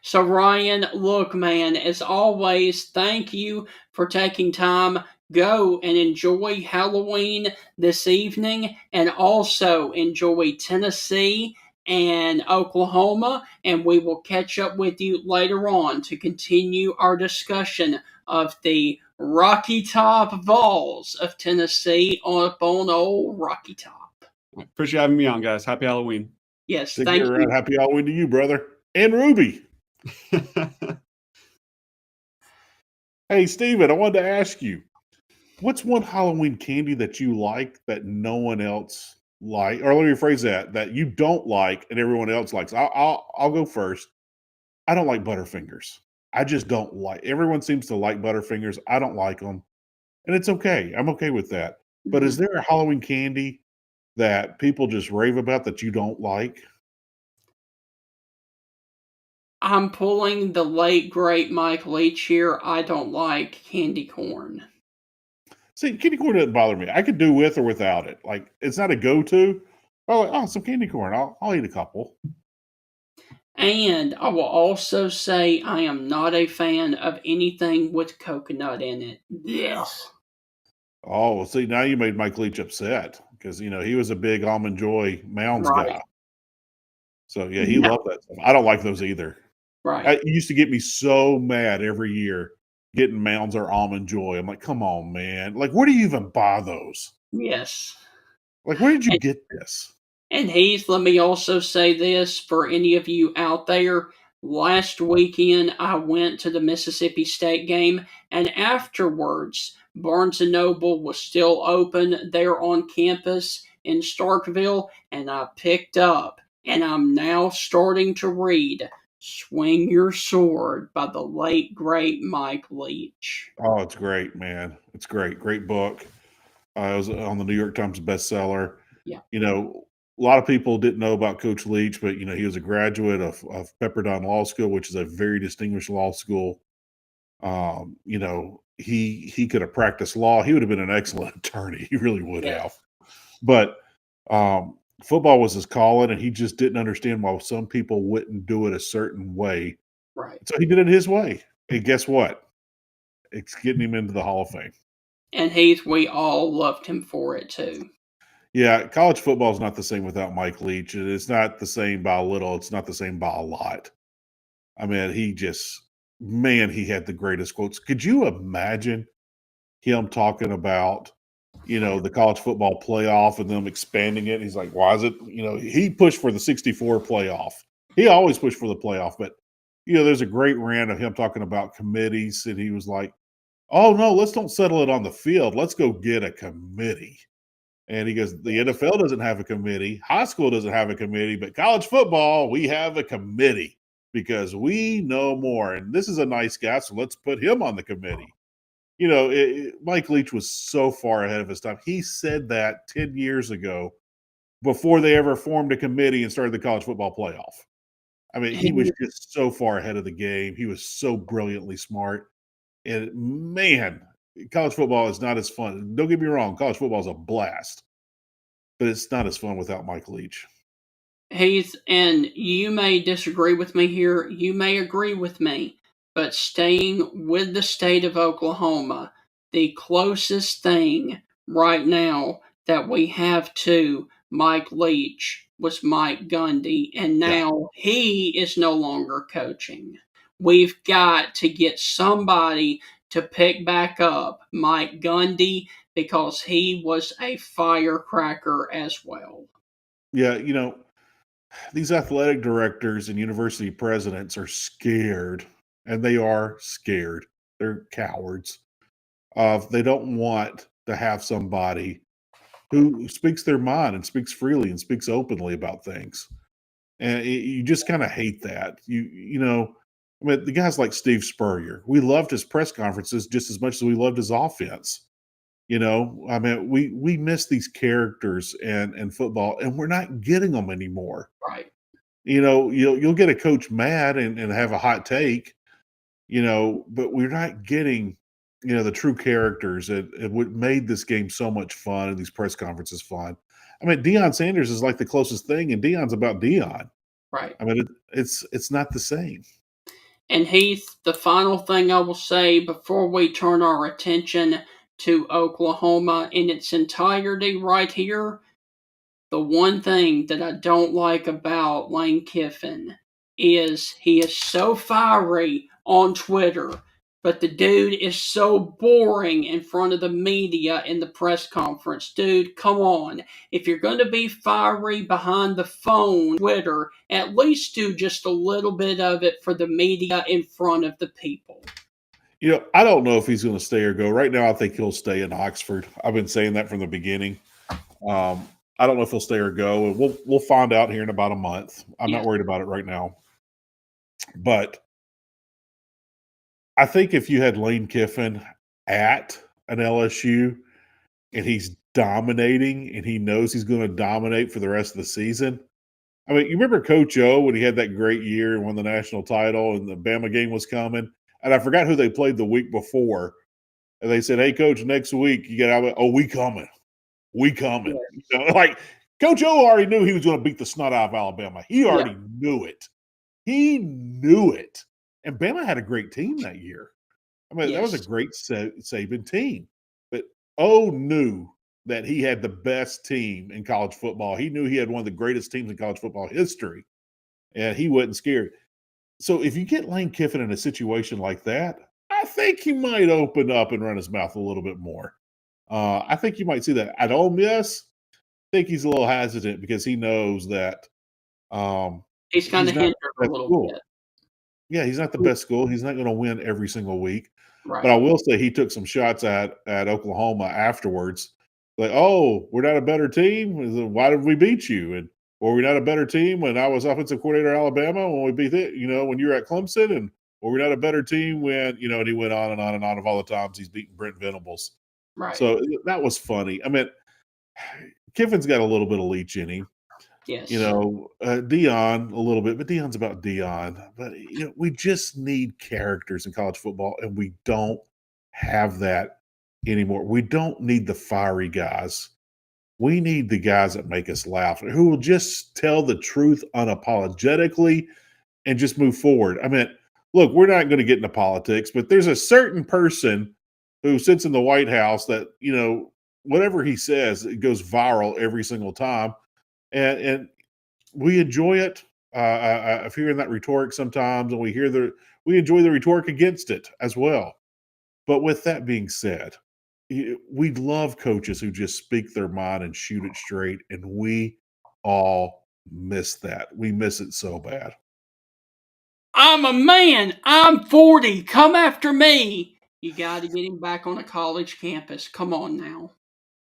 So, Ryan, look, man, as always, thank you for taking time. Go and enjoy Halloween this evening and also enjoy Tennessee and Oklahoma. And we will catch up with you later on to continue our discussion of the Rocky Top Vols of Tennessee up on old Rocky Top. Appreciate having me on, guys. Happy Halloween. Yes, thank you. Happy Halloween to you, brother. And Ruby. Hey, Steven, I wanted to ask you, what's one Halloween candy that you like that no one else like? Or let me rephrase that you don't like and everyone else likes. I'll go first. I don't like Butterfingers. I just don't like. Everyone seems to like Butterfingers. I don't like them, and it's okay. I'm okay with that. But is there a Halloween candy that people just rave about that you don't like? I'm pulling the late, great Mike Leach here. I don't like candy corn. See, candy corn doesn't bother me. I could do with or without it. Like, it's not a go-to. Oh, some candy corn. I'll eat a couple. And I will also say I am not a fan of anything with coconut in it. Yes. Oh, well, see, now you made Mike Leach upset because, he was a big Almond Joy Mounds guy. So, yeah, he loved that stuff. I don't like those either. Right. It used to get me so mad every year getting Mounds or Almond Joy. I'm like, come on, man. Like, where do you even buy those? Yes. Like, where did you get this? And Heath, let me also say this for any of you out there. Last weekend, I went to the Mississippi State game, and afterwards, Barnes & Noble was still open there on campus in Starkville, and I picked up, and I'm now starting to read Swing Your Sword by the late, great Mike Leach. Oh, it's great, man. It's great. Great book. It was on the New York Times bestseller. Yeah. A lot of people didn't know about Coach Leach, but, he was a graduate of Pepperdine Law School, which is a very distinguished law school. He could have practiced law. He would have been an excellent attorney. He really would have. But football was his calling, and he just didn't understand why some people wouldn't do it a certain way. Right. So he did it his way. And guess what? It's getting him into the Hall of Fame. And Heath, we all loved him for it, too. Yeah, college football is not the same without Mike Leach. It's not the same by a little. It's not the same by a lot. I mean, he had the greatest quotes. Could you imagine him talking about, the college football playoff and them expanding it. He's like, why is it, he pushed for the 64 playoff. He always pushed for the playoff, but there's a great rant of him talking about committees, and he was like, oh no, let's don't settle it on the field. Let's go get a committee. And he goes, the NFL doesn't have a committee, high school doesn't have a committee, but college football, we have a committee because we know more. And this is a nice guy, so let's put him on the committee. Mike Leach was so far ahead of his time. He said that 10 years ago before they ever formed a committee and started the college football playoff. I mean, he was just so far ahead of the game. He was so brilliantly smart. And man, college football is not as fun. Don't get me wrong, college football is a blast, but it's not as fun without Mike Leach. Heath, and you may disagree with me here, you may agree with me, but staying with the state of Oklahoma, the closest thing right now that we have to Mike Leach was Mike Gundy, and now he is no longer coaching. We've got to get somebody to pick back up Mike Gundy because he was a firecracker as well. Yeah, these athletic directors and university presidents are scared, and they are scared. They're cowards. They don't want to have somebody who speaks their mind and speaks freely and speaks openly about things. And you just kind of hate that. The guys like Steve Spurrier, we loved his press conferences just as much as we loved his offense. We miss these characters and football, and we're not getting them anymore. Right. You'll get a coach mad and have a hot take, but we're not getting, the true characters and what made this game so much fun and these press conferences fun. I mean, Deion Sanders is like the closest thing, and Deion's about Deion. Right. I mean, it's not the same. And Heath, the final thing I will say before we turn our attention to Oklahoma in its entirety right here, the one thing that I don't like about Lane Kiffin is he is so fiery on Twitter, but the dude is so boring in front of the media in the press conference. Dude, come on. If you're going to be fiery behind the phone, Twitter, at least do just a little bit of it for the media in front of the people. I don't know if he's going to stay or go. Right now, I think he'll stay in Oxford. I've been saying that from the beginning. I don't know if he'll stay or go. And we'll find out here in about a month. I'm not worried about it right now. But I think if you had Lane Kiffin at an LSU and he's dominating and he knows he's going to dominate for the rest of the season. I mean, you remember Coach O when he had that great year and won the national title and the Bama game was coming? And I forgot who they played the week before. And they said, hey, Coach, next week you got out. Oh, we coming. We coming. Like Coach O already knew he was going to beat the snot out of Alabama. He already knew it. He knew it. And Bama had a great team that year. I mean, that was a great Saban team. But O knew that he had the best team in college football. He knew he had one of the greatest teams in college football history. And he wasn't scared. So if you get Lane Kiffin in a situation like that, I think he might open up and run his mouth a little bit more. I think you might see that. At Ole Miss, I think he's a little hesitant because he knows that he's kind of hindered a little bit. Yeah, he's not the best school. He's not going to win every single week. Right. But I will say he took some shots at Oklahoma afterwards. Like, oh, we're not a better team? Why did we beat you? And were we not a better team when I was offensive coordinator at Alabama, when we beat it, when you were at Clemson? And were we not a better team when, and he went on and on and on of all the times he's beaten Brent Venables. Right. So that was funny. I mean, Kiffin's got a little bit of Leach in him. Yes. Deion a little bit, but Deion's about Deion. But we just need characters in college football, and we don't have that anymore. We don't need the fiery guys. We need the guys that make us laugh, who will just tell the truth unapologetically and just move forward. I mean, look, we're not going to get into politics, but there's a certain person who sits in the White House that, whatever he says, it goes viral every single time. And we enjoy it. I've hearing that rhetoric sometimes, and we enjoy the rhetoric against it as well. But with that being said, We love coaches who just speak their mind and shoot it straight, and we all miss that. We miss it so bad. I'm a man. I'm 40. Come after me. You got to get him back on a college campus. Come on now.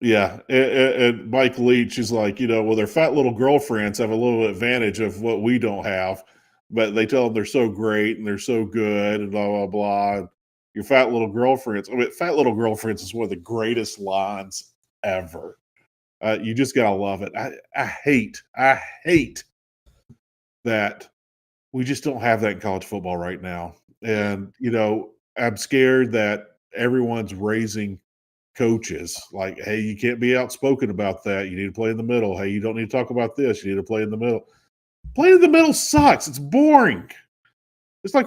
Yeah, and Mike Leach is like, well, their fat little girlfriends have a little advantage of what we don't have, but they tell them they're so great and they're so good and blah, blah, blah. And your fat little girlfriends. I mean, fat little girlfriends is one of the greatest lines ever. You just got to love it. I hate that we just don't have that in college football right now. And, I'm scared that everyone's raising coaches like, hey, you can't be outspoken about that. You need to play in the middle. Hey, you don't need to talk about this. You need to play in the middle. Playing in the middle sucks. It's boring. It's like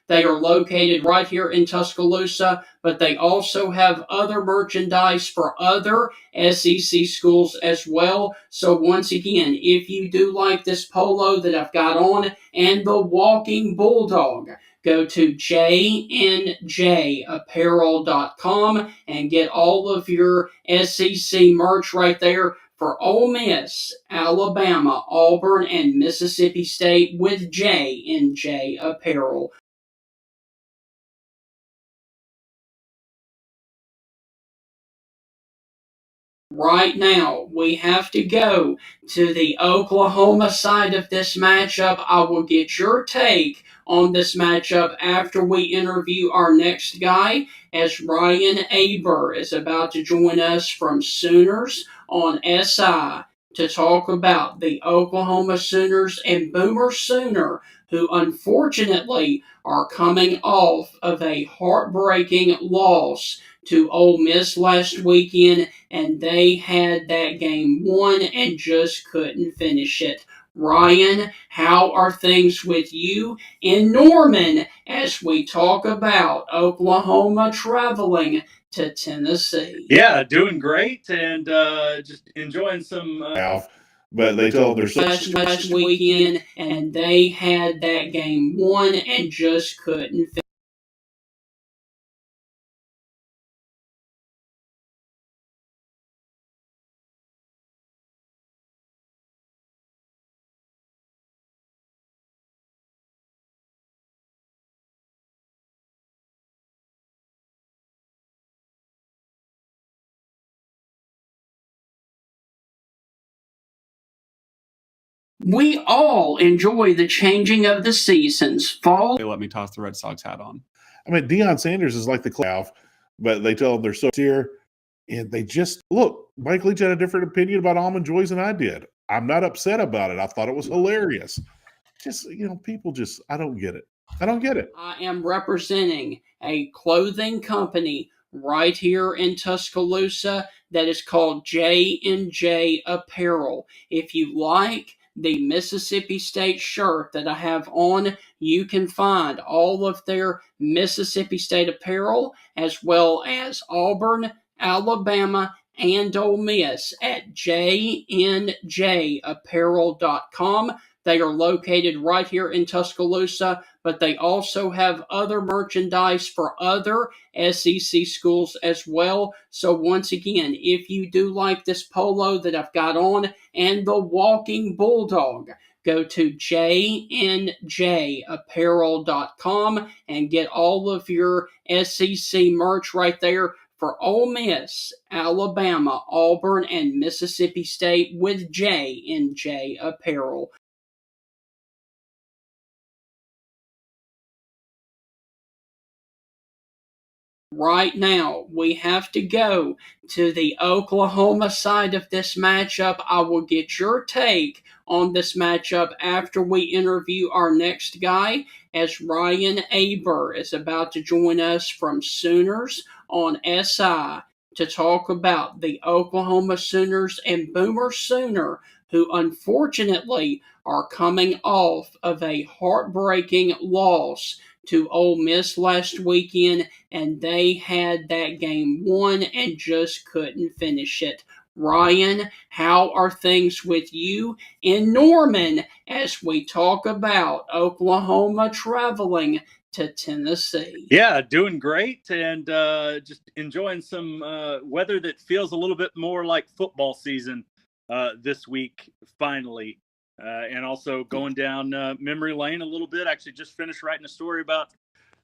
They are located right here in Tuscaloosa, but they also have other merchandise for other SEC schools as well. So once again, if you do like this polo that I've got on and the Walking Bulldog, go to jnjapparel.com and get all of your SEC merch right there for Ole Miss, Alabama, Auburn, and Mississippi State with J&J Apparel. Right now, we have to go to the Oklahoma side of this matchup. I will get your take on this matchup after we interview our next guy, as Ryan Aber is about to join us from Sooners on SI to talk about the Oklahoma Sooners and Boomer Sooner, who unfortunately are coming off of a heartbreaking loss to Ole Miss last weekend, and they had that game won and just couldn't finish it. Ryan, how are things with you in Norman as we talk about Oklahoma traveling to Tennessee? Yeah, doing great and just enjoying some. But they tell them they're so Last weekend, and they had that game won and just couldn't finish. We all enjoy the changing of the seasons. Fall. They let me toss the Red Sox hat on. I mean, Deion Sanders is like the clown, but they tell them they're so sincere. And they just look, Mike Leach had a different opinion about almond joys than I did. I'm not upset about it. I thought it was hilarious. Just, people just, I don't get it. I don't get it. I am representing a clothing company right here in Tuscaloosa that is called J&J Apparel. If you like the Mississippi State shirt that I have on, you can find all of their Mississippi State apparel as well as Auburn, Alabama, and Ole Miss at jnjapparel.com. They are located right here in Tuscaloosa, but they also have other merchandise for other SEC schools as well. So once again, if you do like this polo that I've got on and the Walking Bulldog, go to jnjapparel.com and get all of your SEC merch right there for Ole Miss, Alabama, Auburn, and Mississippi State with J&J Apparel. Right now, we have to go to the Oklahoma side of this matchup. I will get your take on this matchup after we interview our next guy, as Ryan Aber is about to join us from Sooners on SI to talk about the Oklahoma Sooners and Boomer Sooner, who unfortunately are coming off of a heartbreaking loss to Ole Miss last weekend, and they had that game won and just couldn't finish it. Ryan, how are things with you in Norman as we talk about Oklahoma traveling to Tennessee? Yeah, doing great, and just enjoying some weather that feels a little bit more like football season this week, finally. And also going down memory lane a little bit. Actually, just finished writing a story about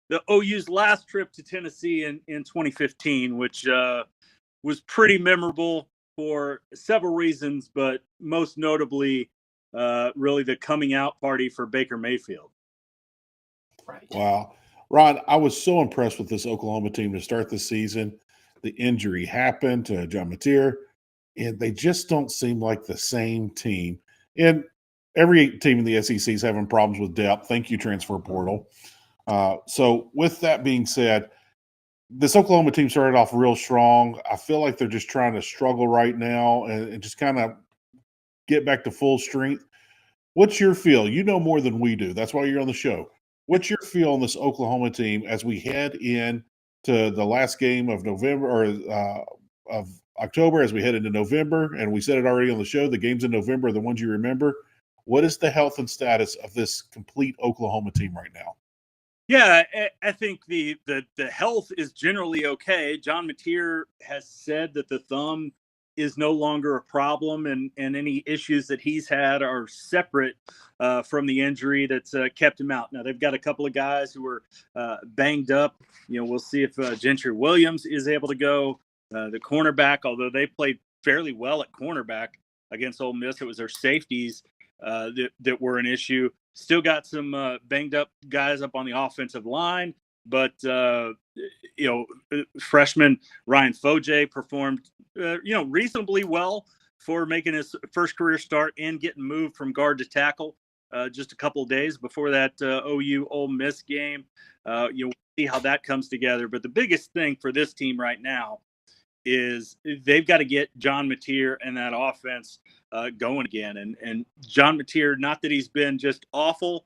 the OU's last trip to Tennessee in 2015, which was pretty memorable for several reasons, but most notably, really the coming out party for Baker Mayfield. Right. Wow. Ron, I was so impressed with this Oklahoma team to start the season. The injury happened to John Mateer, and they just don't seem like the same team. And every team in the SEC is having problems with depth. Thank you, transfer portal. So with that being said, this Oklahoma team started off real strong. I feel like they're just trying to struggle right now and just kind of get back to full strength. What's your feel? You know more than we do. That's why you're on the show. What's your feel on this Oklahoma team as we head in to the last game of November or of October, as we head into November? And we said it already on the show, the games in November are the ones you remember. What is the health and status of this complete Oklahoma team right now? Yeah, I think the health is generally okay. John Mateer has said that the thumb is no longer a problem, and any issues that he's had are separate from the injury that's kept him out. Now, they've got a couple of guys who are banged up. You know, we'll see if Gentry Williams is able to go. The cornerback, although they played fairly well at cornerback against Ole Miss, it was their safeties that were an issue. Still got some banged up guys up on the offensive line, but freshman Ryan Foje performed reasonably well for making his first career start and getting moved from guard to tackle just a couple of days before that OU Ole Miss game. We'll see how that comes together. But the biggest thing for this team right now is they've got to get John Mateer and that offense going again. And John Mateer, not that he's been just awful,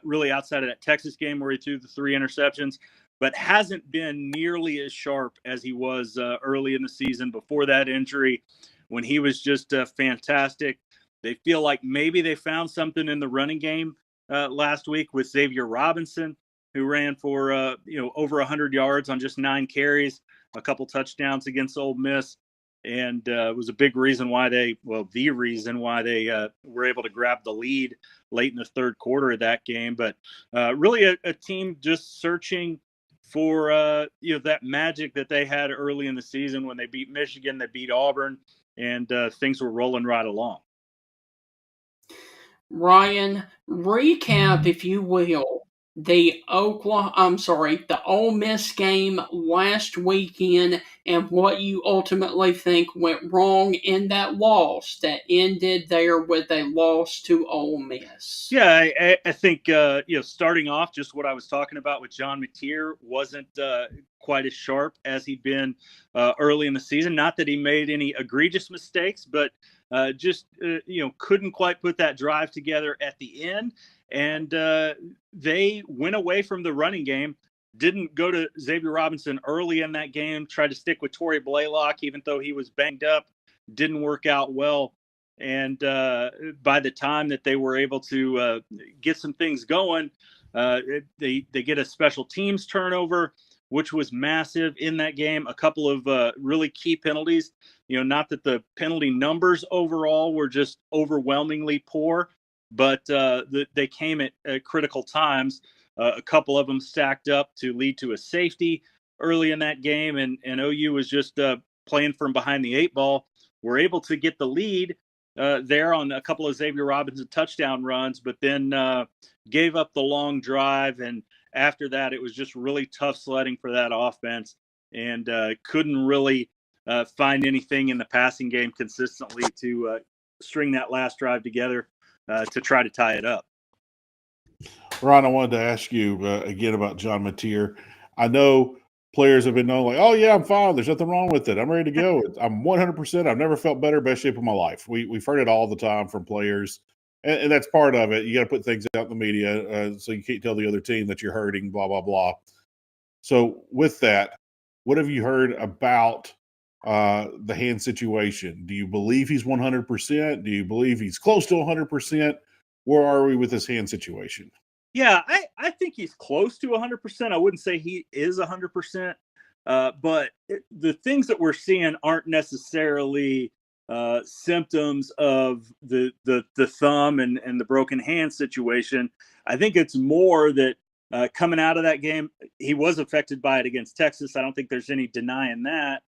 really outside of that Texas game where he threw the 3 interceptions, but hasn't been nearly as sharp as he was early in the season before that injury, when he was just fantastic. They feel like maybe they found something in the running game last week with Xavier Robinson, who ran for over 100 yards on just 9 carries, a couple touchdowns against Ole Miss, and was a big reason why the reason why they were able to grab the lead late in the third quarter of that game. But really a team just searching for that magic that they had early in the season when they beat Michigan, they beat Auburn, and things were rolling right along. Ryan, recap, if you will, the Ole Miss game last weekend and what you ultimately think went wrong in that loss that ended there with a loss to Ole Miss. Yeah, I think starting off, just what I was talking about with John Mateer wasn't quite as sharp as he'd been early in the season. Not that he made any egregious mistakes, but couldn't quite put that drive together at the end. And they went away from the running game, didn't go to Xavier Robinson early in that game, tried to stick with Torrey Blaylock, even though he was banged up, didn't work out well. And by the time that they were able to get some things going, they get a special teams turnover, which was massive in that game. A couple of really key penalties. Not that the penalty numbers overall were just overwhelmingly poor, but they came at critical times. A couple of them stacked up to lead to a safety early in that game, and OU was just playing from behind the eight ball. We're able to get the lead there on a couple of Xavier Robinson touchdown runs, but then gave up the long drive. And after that, it was just really tough sledding for that offense, and couldn't really find anything in the passing game consistently to string that last drive together to try to tie it up. Ron, I wanted to ask you again about John Mateer. I know players have been known like, oh, yeah, I'm fine. There's nothing wrong with it. I'm ready to go. I'm 100%. I've never felt better, best shape of my life. We've heard it all the time from players, and that's part of it. You got to put things out in the media so you can't tell the other team that you're hurting, blah, blah, blah. So with that, what have you heard about the hand situation? Do you believe he's 100%? Do you believe he's close to 100%? Where are we with this hand situation? Yeah, I think he's close to 100%. I wouldn't say he is 100%, but the things that we're seeing aren't necessarily symptoms of the thumb and the broken hand situation. I think it's more that coming out of that game, he was affected by it against Texas. I don't think there's any denying that,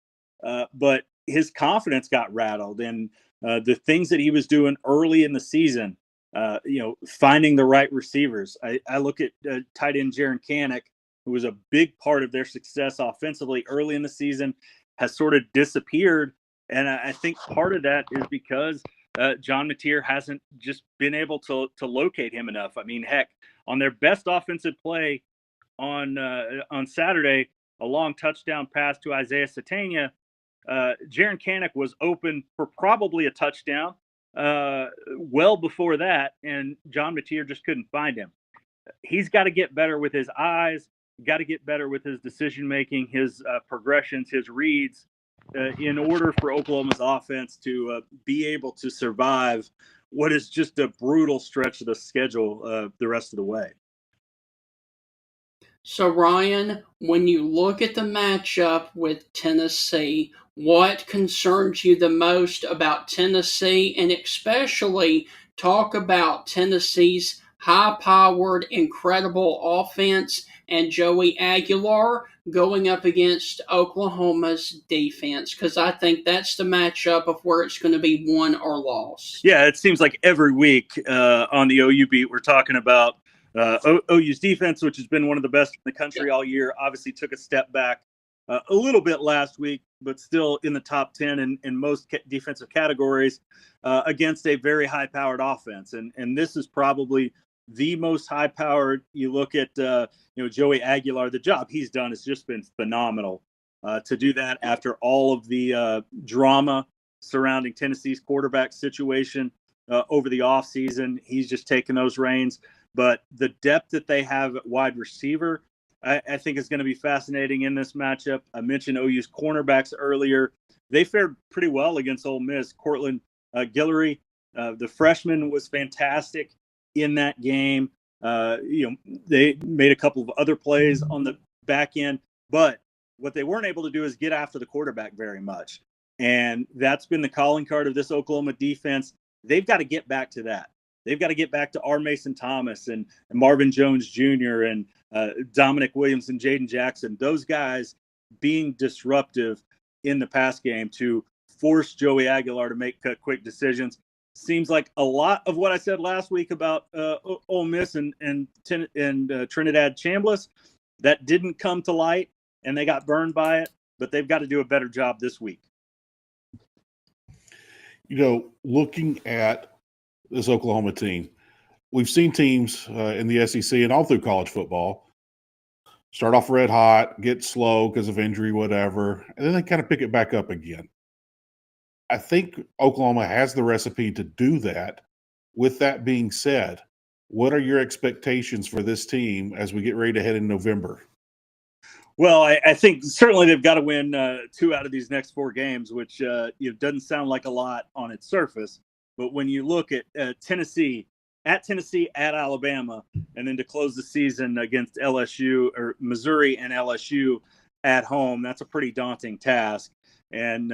but his confidence got rattled, and the things that he was doing early in the season, finding the right receivers. I look at tight end Jaren Kanak, who was a big part of their success offensively early in the season, has sort of disappeared. And I think part of that is because John Mateer hasn't just been able to locate him enough. I mean, heck, on their best offensive play on Saturday, a long touchdown pass to Isaiah Satania, Jaren Kanak was open for probably a touchdown well before that, and John Mateer just couldn't find him. He's got to get better with his eyes, got to get better with his decision making, his progressions, his reads, in order for Oklahoma's offense to be able to survive what is just a brutal stretch of the schedule the rest of the way. So, Ryan, when you look at the matchup with Tennessee, what concerns you the most about Tennessee, and especially talk about Tennessee's high-powered, incredible offense and Joey Aguilar going up against Oklahoma's defense? Because I think that's the matchup of where it's going to be won or lost. Yeah, it seems like every week on the OU beat, we're talking about OU's defense, which has been one of the best in the country all year. Obviously took a step back a little bit last week, but still in the top 10 in most defensive categories against a very high-powered offense. And this is probably the most high-powered. You look at Joey Aguilar, the job he's done has just been phenomenal. To do that after all of the drama surrounding Tennessee's quarterback situation over the offseason, he's just taken those reins. But the depth that they have at wide receiver, I think is going to be fascinating in this matchup. I mentioned OU's cornerbacks earlier. They fared pretty well against Ole Miss. Cortland Guillory, the freshman, was fantastic in that game. They made a couple of other plays on the back end, but what they weren't able to do is get after the quarterback very much. And that's been the calling card of this Oklahoma defense. They've got to get back to that. They've got to get back to R. Mason Thomas and Marvin Jones Jr. and Dominic Williams and Jaden Jackson. Those guys being disruptive in the pass game to force Joey Aguilar to make quick decisions. Seems like a lot of what I said last week about Ole Miss and Trinidad Chambliss, that didn't come to light, and they got burned by it. But they've got to do a better job this week. Looking at this Oklahoma team, we've seen teams in the SEC and all through college football start off red hot, get slow because of injury, whatever, and then they kind of pick it back up again. I think Oklahoma has the recipe to do that. With that being said, what are your expectations for this team as we get ready to head in November? Well, I think certainly they've got to win 2 out of these next 4 games, which doesn't sound like a lot on its surface. But when you look at Tennessee, at Alabama, and then to close the season against LSU or Missouri and LSU at home, that's a pretty daunting task. And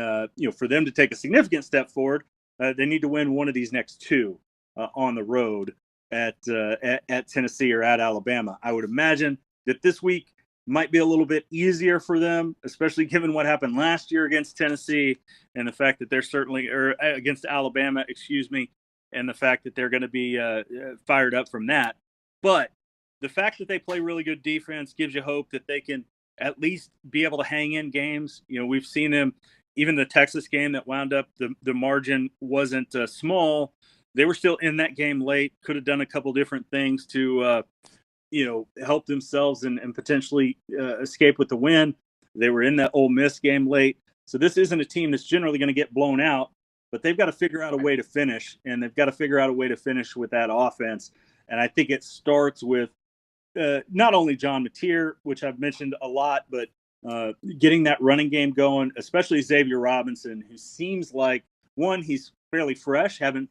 for them to take a significant step forward, they need to win one of these next two on the road at Tennessee or at Alabama. I would imagine that this week might be a little bit easier for them, especially given what happened last year against Tennessee and the fact that they're certainly, or against Alabama, excuse me, and the fact that they're going to be fired up from that. But the fact that they play really good defense gives you hope that they can at least be able to hang in games. We've seen them, even the Texas game that wound up, the margin wasn't small. They were still in that game late, could have done a couple different things to, help themselves and potentially escape with the win. They were in that Ole Miss game late. So this isn't a team that's generally going to get blown out, but they've got to figure out a way to finish, and they've got to figure out a way to finish with that offense. And I think it starts with not only John Mateer, which I've mentioned a lot, but getting that running game going, especially Xavier Robinson, who seems like, one, he's fairly fresh, haven't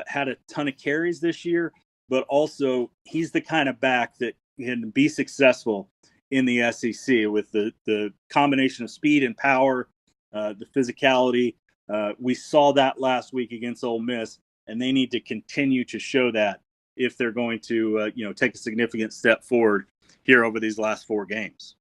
had a ton of carries this year, but also he's the kind of back that can be successful in the SEC with the combination of speed and power, the physicality. We saw that last week against Ole Miss, and they need to continue to show that if they're going to, take a significant step forward here over these last 4 games.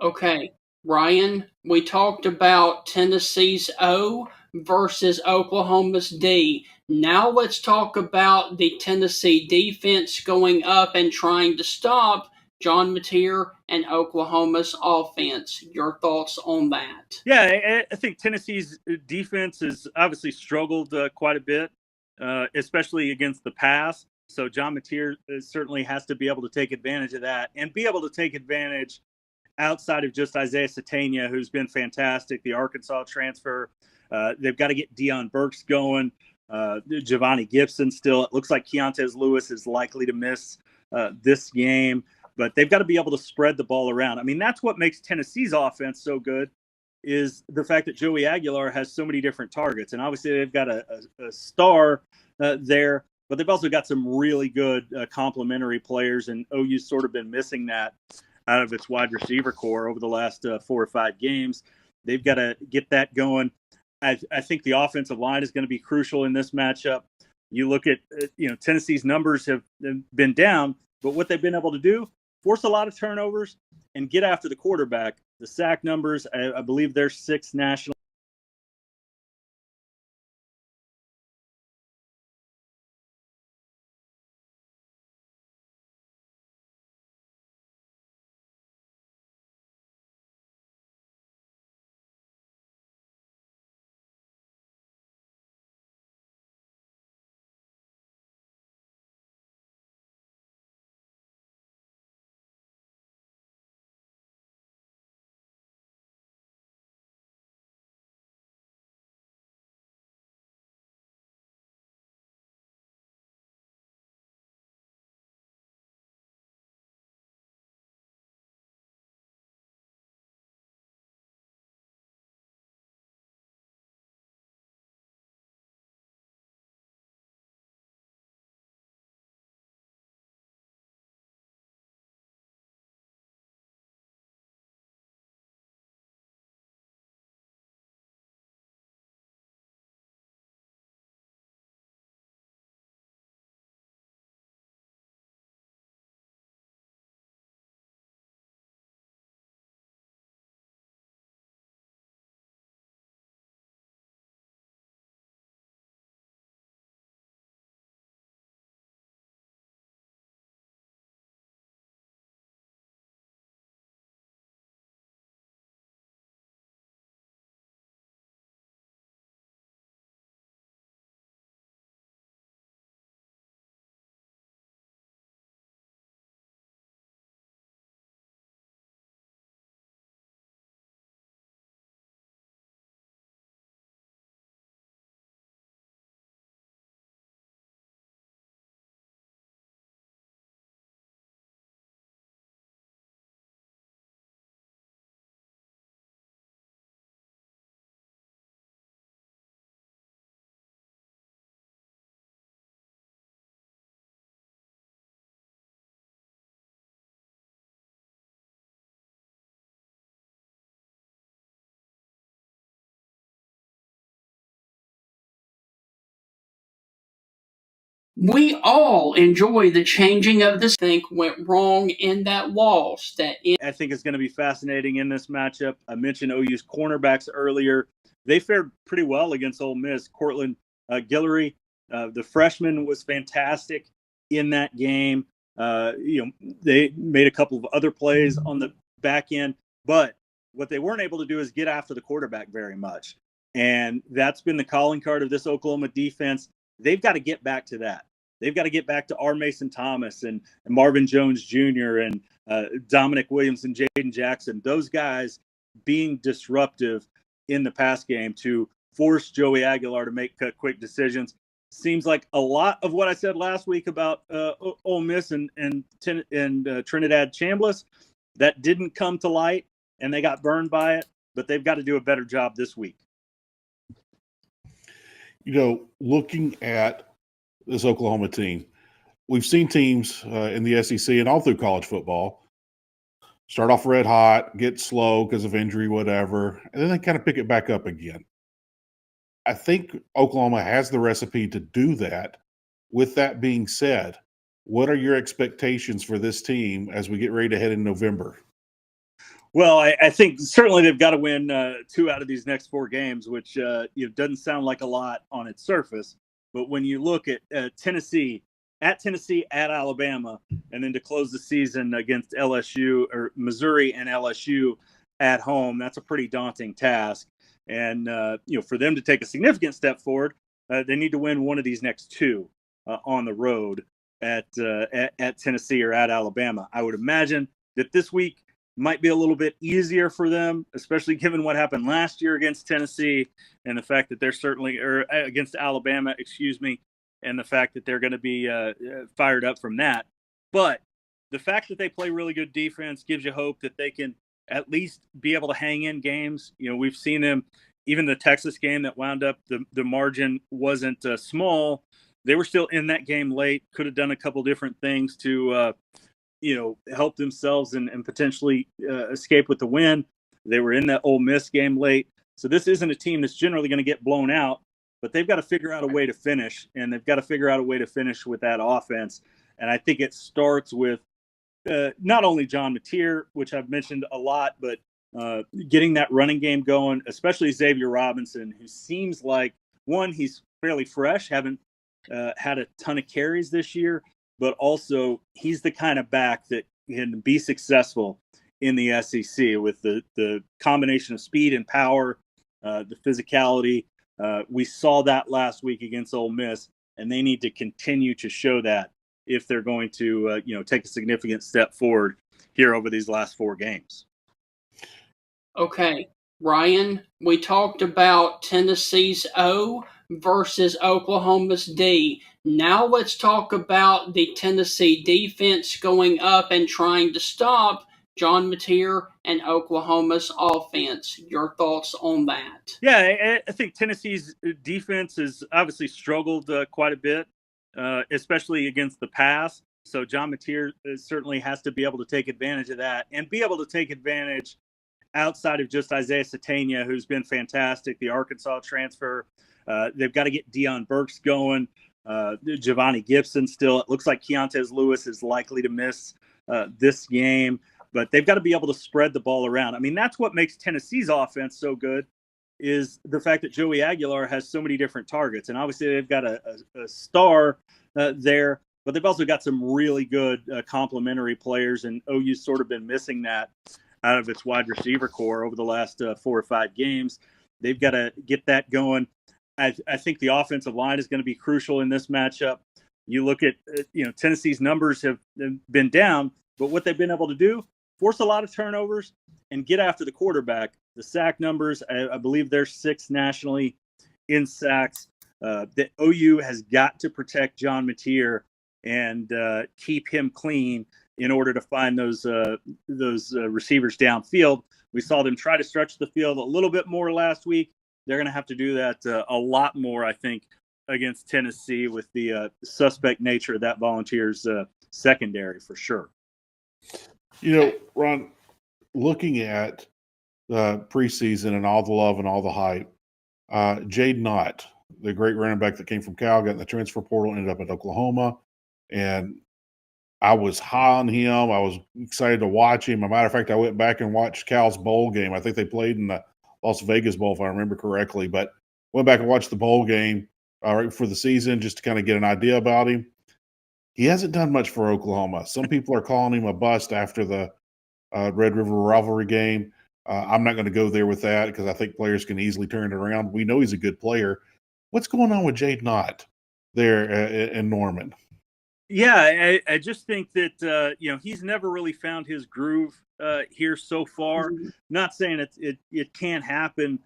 Okay, Ryan, we talked about Tennessee's O versus Oklahoma's D. Now let's talk about the Tennessee defense going up and trying to stop John Mateer and Oklahoma's offense. Your thoughts on that? Yeah, I think Tennessee's defense has obviously struggled quite a bit, especially against the pass. So John Mateer certainly has to be able to take advantage of that and be able to take advantage outside of just Isaiah Satania, who's been fantastic, the Arkansas transfer. They've got to get Deion Burks going. Giovanni Gibson still. It looks like Keontez Lewis is likely to miss this game. But they've got to be able to spread the ball around. I mean, that's what makes Tennessee's offense so good, is the fact that Joey Aguilar has so many different targets. And obviously they've got a star there, but they've also got some really good complementary players, and OU's sort of been missing that out of its wide receiver core over the last 4 or 5 games. They've got to get that going. I think the offensive line is going to be crucial in this matchup. You look at, Tennessee's numbers have been down, but what they've been able to do, force a lot of turnovers and get after the quarterback. The sack numbers, I believe they're 6th national. We all enjoy the changing of this. Think went wrong in that loss. I think is going to be fascinating in this matchup. I mentioned OU's cornerbacks earlier. They fared pretty well against Ole Miss. Cortland Guillory, the freshman, was fantastic in that game. They made a couple of other plays on the back end, but what they weren't able to do is get after the quarterback very much. And that's been the calling card of this Oklahoma defense. They've got to get back to that. They've got to get back to R. Mason Thomas and Marvin Jones Jr. and Dominic Williams and Jaden Jackson. Those guys being disruptive in the pass game to force Joey Aguilar to make quick decisions. Seems like a lot of what I said last week about Ole Miss and Trinidad Chambliss, that didn't come to light, and they got burned by it. But they've got to do a better job this week. Looking at this Oklahoma team, we've seen teams in the SEC and all through college football start off red hot, get slow because of injury, whatever, and then they kind of pick it back up again. I think Oklahoma has the recipe to do that. With that being said, what are your expectations for this team as we get ready to head in November? Well, I think certainly they've got to win 2 out of these next 4 games, which doesn't sound like a lot on its surface. But when you look at Tennessee, at Alabama, and then to close the season against LSU or Missouri and LSU at home, that's a pretty daunting task. And, for them to take a significant step forward, they need to win one of these next 2 on the road at Tennessee or at Alabama. I would imagine that this week might be a little bit easier for them, especially given what happened last year against Tennessee and the fact that they're against Alabama, and the fact that they're going to be fired up from that. But the fact that they play really good defense gives you hope that they can at least be able to hang in games. We've seen them, even the Texas game that wound up, the margin wasn't small. They were still in that game late, could have done a couple different things to help themselves and potentially escape with the win. They were in that Ole Miss game late. So this isn't a team that's generally going to get blown out, but they've got to figure out a way to finish, and they've got to figure out a way to finish with that offense. And I think it starts with not only John Mateer, which I've mentioned a lot, but getting that running game going, especially Xavier Robinson, who seems like, one, he's fairly fresh, haven't had a ton of carries this year, but also he's the kind of back that can be successful in the SEC with the combination of speed and power, the physicality. We saw that last week against Ole Miss, and they need to continue to show that if they're going to take a significant step forward here over these last 4 games. Okay, Ryan, we talked about Tennessee's O versus Oklahoma's D. Now let's talk about the Tennessee defense going up and trying to stop John Mateer and Oklahoma's offense. Your thoughts on that? Yeah, I think Tennessee's defense has obviously struggled quite a bit, especially against the pass. So John Mateer certainly has to be able to take advantage of that and be able to take advantage outside of just Isaiah Satania, who's been fantastic, the Arkansas transfer. They've got to get Deion Burks going. Giovanni Gibson still. It looks like Keontez Lewis is likely to miss this game. But they've got to be able to spread the ball around. I mean, that's what makes Tennessee's offense so good, is the fact that Joey Aguilar has so many different targets. And obviously they've got a star there, but they've also got some really good complementary players, and OU's sort of been missing that out of its wide receiver core over the last 4 or 5 games. They've got to get that going. I think the offensive line is going to be crucial in this matchup. You look at, Tennessee's numbers have been down, but what they've been able to do, force a lot of turnovers and get after the quarterback. The sack numbers, I believe they're 6th nationally in sacks. The OU has got to protect John Mateer and keep him clean in order to find those receivers downfield. We saw them try to stretch the field a little bit more last week. They're going to have to do that a lot more, I think, against Tennessee with the suspect nature of that Volunteers secondary for sure. Ron, looking at the preseason and all the love and all the hype, Jade Knott, the great running back that came from Cal, got in the transfer portal, ended up at Oklahoma. And I was high on him. I was excited to watch him. As a matter of fact, I went back and watched Cal's bowl game. I think they played in the Las Vegas Bowl, if I remember correctly. But went back and watched the bowl game right before the season just to kind of get an idea about him. He hasn't done much for Oklahoma. Some people are calling him a bust after the Red River rivalry game. I'm not going to go there with that because I think players can easily turn it around. We know he's a good player. What's going on with Jade Knott there in Norman? Yeah, I just think that he's never really found his groove here so far. Not saying it can't happen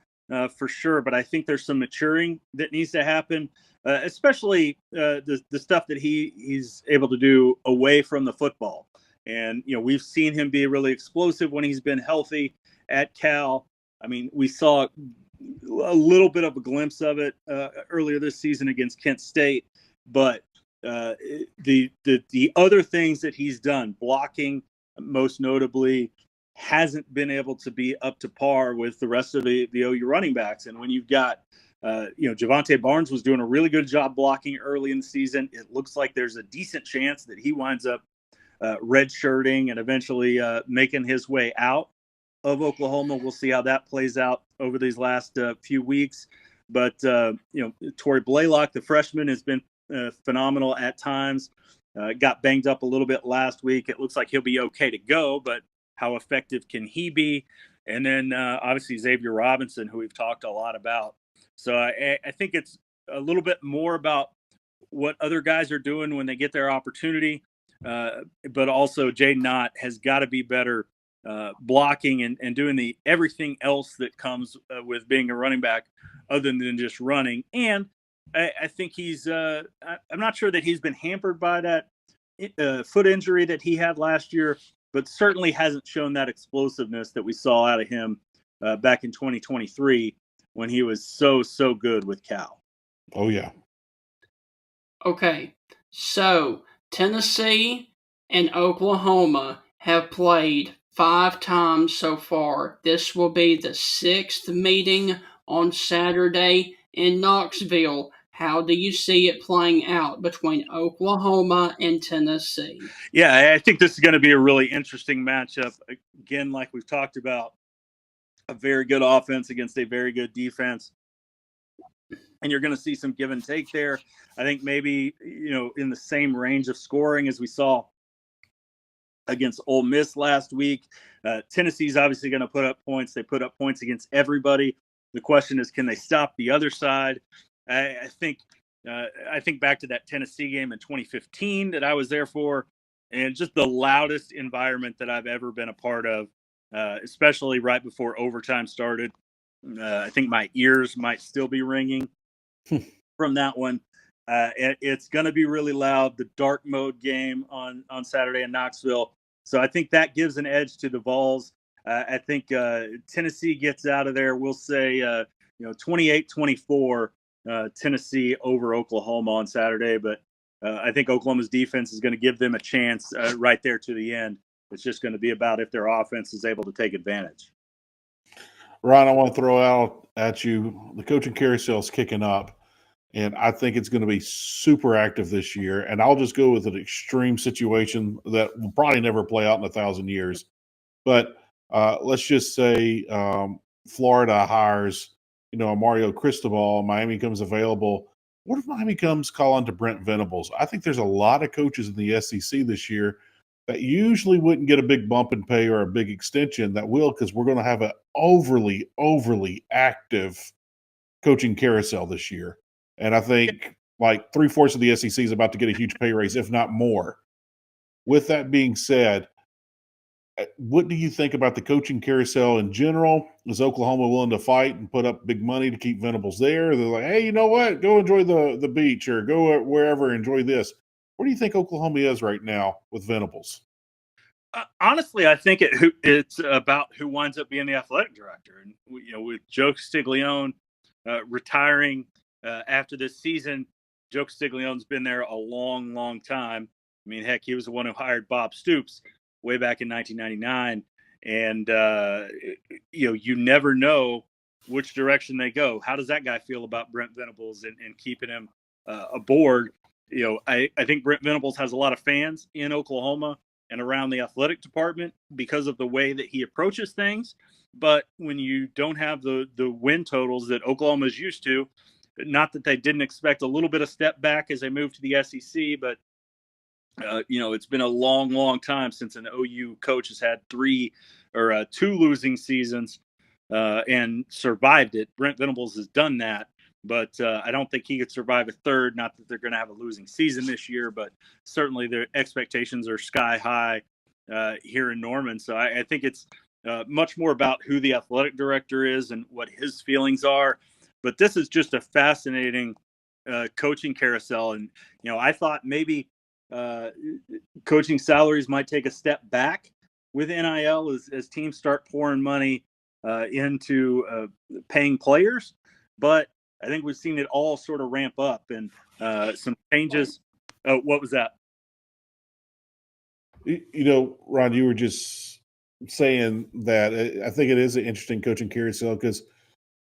for sure, but I think there's some maturing that needs to happen, especially the stuff that he's able to do away from the football. And we've seen him be really explosive when he's been healthy at Cal. I mean, we saw a little bit of a glimpse of it earlier this season against Kent State, but the other things that he's done, blocking most notably, hasn't been able to be up to par with the rest of the OU running backs. And when you've got Javante Barnes was doing a really good job blocking early in the season, it looks like there's a decent chance that he winds up redshirting and eventually making his way out of Oklahoma. We'll see how that plays out over these last few weeks. But Torrey Blaylock, the freshman, has been phenomenal at times. Got banged up a little bit last week. It looks like he'll be okay to go, but how effective can he be? And then obviously Xavier Robinson, who we've talked a lot about. So I think it's a little bit more about what other guys are doing when they get their opportunity. But also Jade Knott has got to be better blocking and doing everything else that comes with being a running back other than just running. And I think I'm not sure that he's been hampered by that foot injury that he had last year, but certainly hasn't shown that explosiveness that we saw out of him back in 2023 when he was so good with Cal. Oh, yeah. Okay, so Tennessee and Oklahoma have played 5 times so far. This will be the 6th meeting on Saturday in Knoxville. How do you see it playing out between Oklahoma and Tennessee? Yeah, I think this is going to be a really interesting matchup. Again, like we've talked about, a very good offense against a very good defense. And you're going to see some give and take there. I think maybe, in the same range of scoring as we saw against Ole Miss last week. Tennessee's obviously going to put up points. They put up points against everybody. The question is, can they stop the other side? I think back to that Tennessee game in 2015 that I was there for, and just the loudest environment that I've ever been a part of, especially right before overtime started. I think my ears might still be ringing from that one. It's going to be really loud. The dark mode game on Saturday in Knoxville. So I think that gives an edge to the Vols. I think Tennessee gets out of there. We'll say 28-24. Tennessee over Oklahoma on Saturday, but I think Oklahoma's defense is going to give them a chance right there to the end. It's just going to be about if their offense is able to take advantage. Ron, I want to throw out at you, the coaching carousel is kicking up, and I think it's going to be super active this year. And I'll just go with an extreme situation that will probably never play out in 1,000 years. But let's just say Florida hires Mario Cristobal, Miami comes available. What if Miami comes calling to Brent Venables? I think there's a lot of coaches in the SEC this year that usually wouldn't get a big bump in pay or a big extension that will, because we're going to have an overly active coaching carousel this year. And I think like 3/4 of the SEC is about to get a huge pay raise, if not more. With that being said, what do you think about the coaching carousel in general? Is Oklahoma willing to fight and put up big money to keep Venables there? They're like, hey, you know what? Go enjoy the beach or go wherever, enjoy this. Where do you think Oklahoma is right now with Venables? Honestly, I think it's about who winds up being the athletic director. And, with Joe Castiglione retiring after this season, Joe Castiglione's been there a long time. I mean, heck, he was the one who hired Bob Stoops way back in 1999. And, you never know which direction they go. How does that guy feel about Brent Venables and keeping him aboard? I think Brent Venables has a lot of fans in Oklahoma and around the athletic department because of the way that he approaches things. But when you don't have the win totals that Oklahoma is used to, not that they didn't expect a little bit of step back as they moved to the SEC, but it's been a long, long time since an OU coach has had 2 losing seasons and survived it. Brent Venables has done that, but I don't think he could survive a third. Not that they're going to have a losing season this year, but certainly their expectations are sky high here in Norman. So I think it's much more about who the athletic director is and what his feelings are. But this is just a fascinating coaching carousel. And, I thought maybe coaching salaries might take a step back with NIL as teams start pouring money into paying players. But I think we've seen it all sort of ramp up and some changes. Oh, what was that? Ron, you were just saying that I think it is an interesting coaching carousel because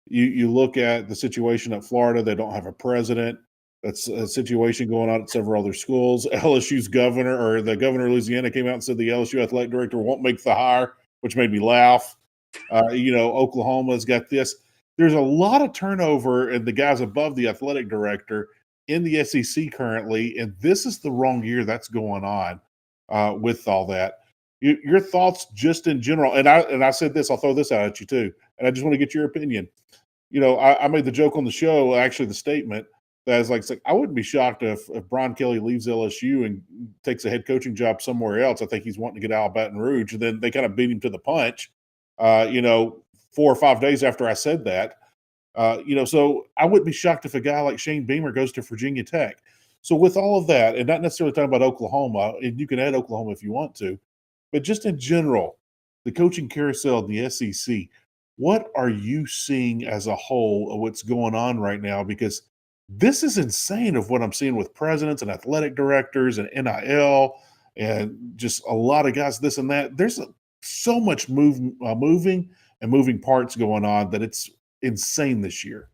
you look at the situation at Florida. They don't have a president. That's a situation going on at several other schools. LSU's governor or the governor of Louisiana came out and said the LSU athletic director won't make the hire, which made me laugh. Oklahoma's got this. There's a lot of turnover in the guys above the athletic director in the SEC currently, and this is the wrong year that's going on with all that. Your thoughts just in general, and I said this, I'll throw this out at you too, and I just want to get your opinion. I made the joke on the show, actually the statement, that is like I wouldn't be shocked if Brian Kelly leaves LSU and takes a head coaching job somewhere else. I think he's wanting to get out of Baton Rouge, and then they kind of beat him to the punch. 4 or 5 days after I said that. So I wouldn't be shocked if a guy like Shane Beamer goes to Virginia Tech. So with all of that, and not necessarily talking about Oklahoma, and you can add Oklahoma if you want to, but just in general, the coaching carousel in the SEC, what are you seeing as a whole of what's going on right now? Because this is insane of what I'm seeing with presidents and athletic directors and NIL and just a lot of guys, this and that. There's so much moving and moving parts going on that it's insane this year.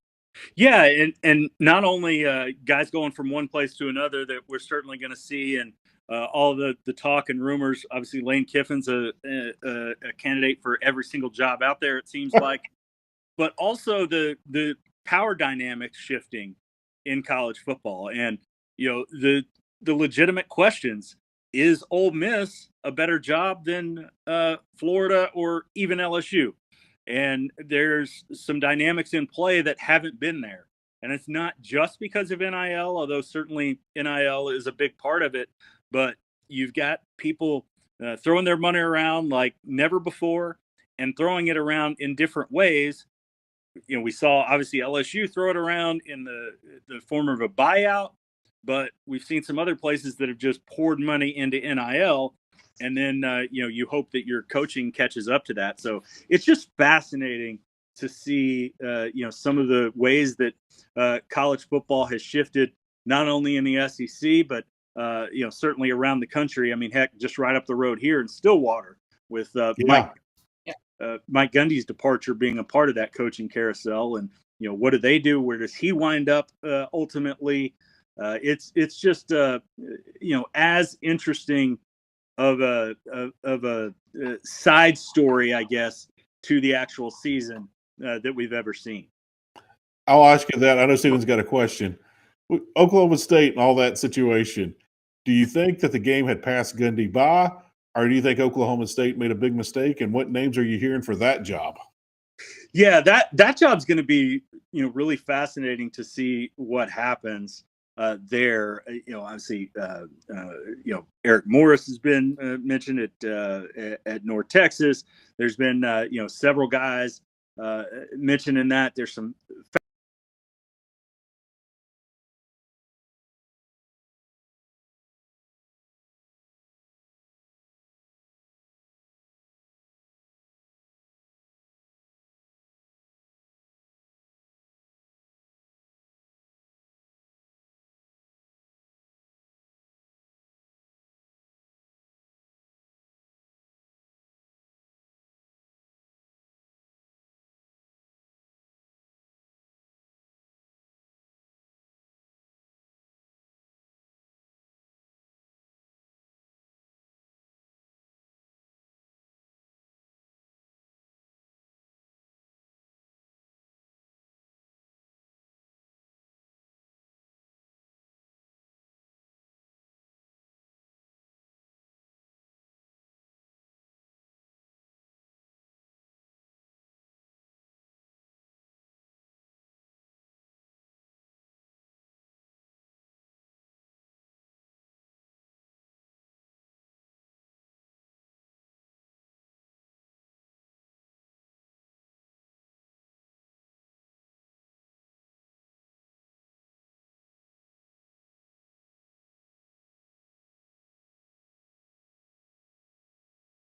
Yeah, and not only guys going from one place to another that we're certainly going to see, and all the talk and rumors. Obviously, Lane Kiffin's a candidate for every single job out there, it seems like. But also the power dynamics shifting in college football, and the legitimate questions: is Ole Miss a better job than Florida or even LSU? And there's some dynamics in play that haven't been there. And it's not just because of NIL, although certainly NIL is a big part of it. But you've got people throwing their money around like never before and throwing it around in different ways. We saw obviously LSU throw it around in the form of a buyout, but we've seen some other places that have just poured money into NIL. And then, you hope that your coaching catches up to that. So it's just fascinating to see, some of the ways that college football has shifted, not only in the SEC, but, certainly around the country. I mean, heck, just right up the road here in Stillwater with Mike Gundy's departure being a part of that coaching carousel. And, what do they do? Where does he wind up ultimately? It's just, as interesting of a side story, I guess, to the actual season that we've ever seen. I'll ask you that. I know Steven's got a question. Oklahoma State and all that situation, do you think that the game had passed Gundy by, or do you think Oklahoma State made a big mistake? And what names are you hearing for that job? Yeah, that job's going to be, really fascinating to see what happens there. Obviously, Eric Morris has been mentioned at North Texas. There's been, several guys mentioned in that. There's some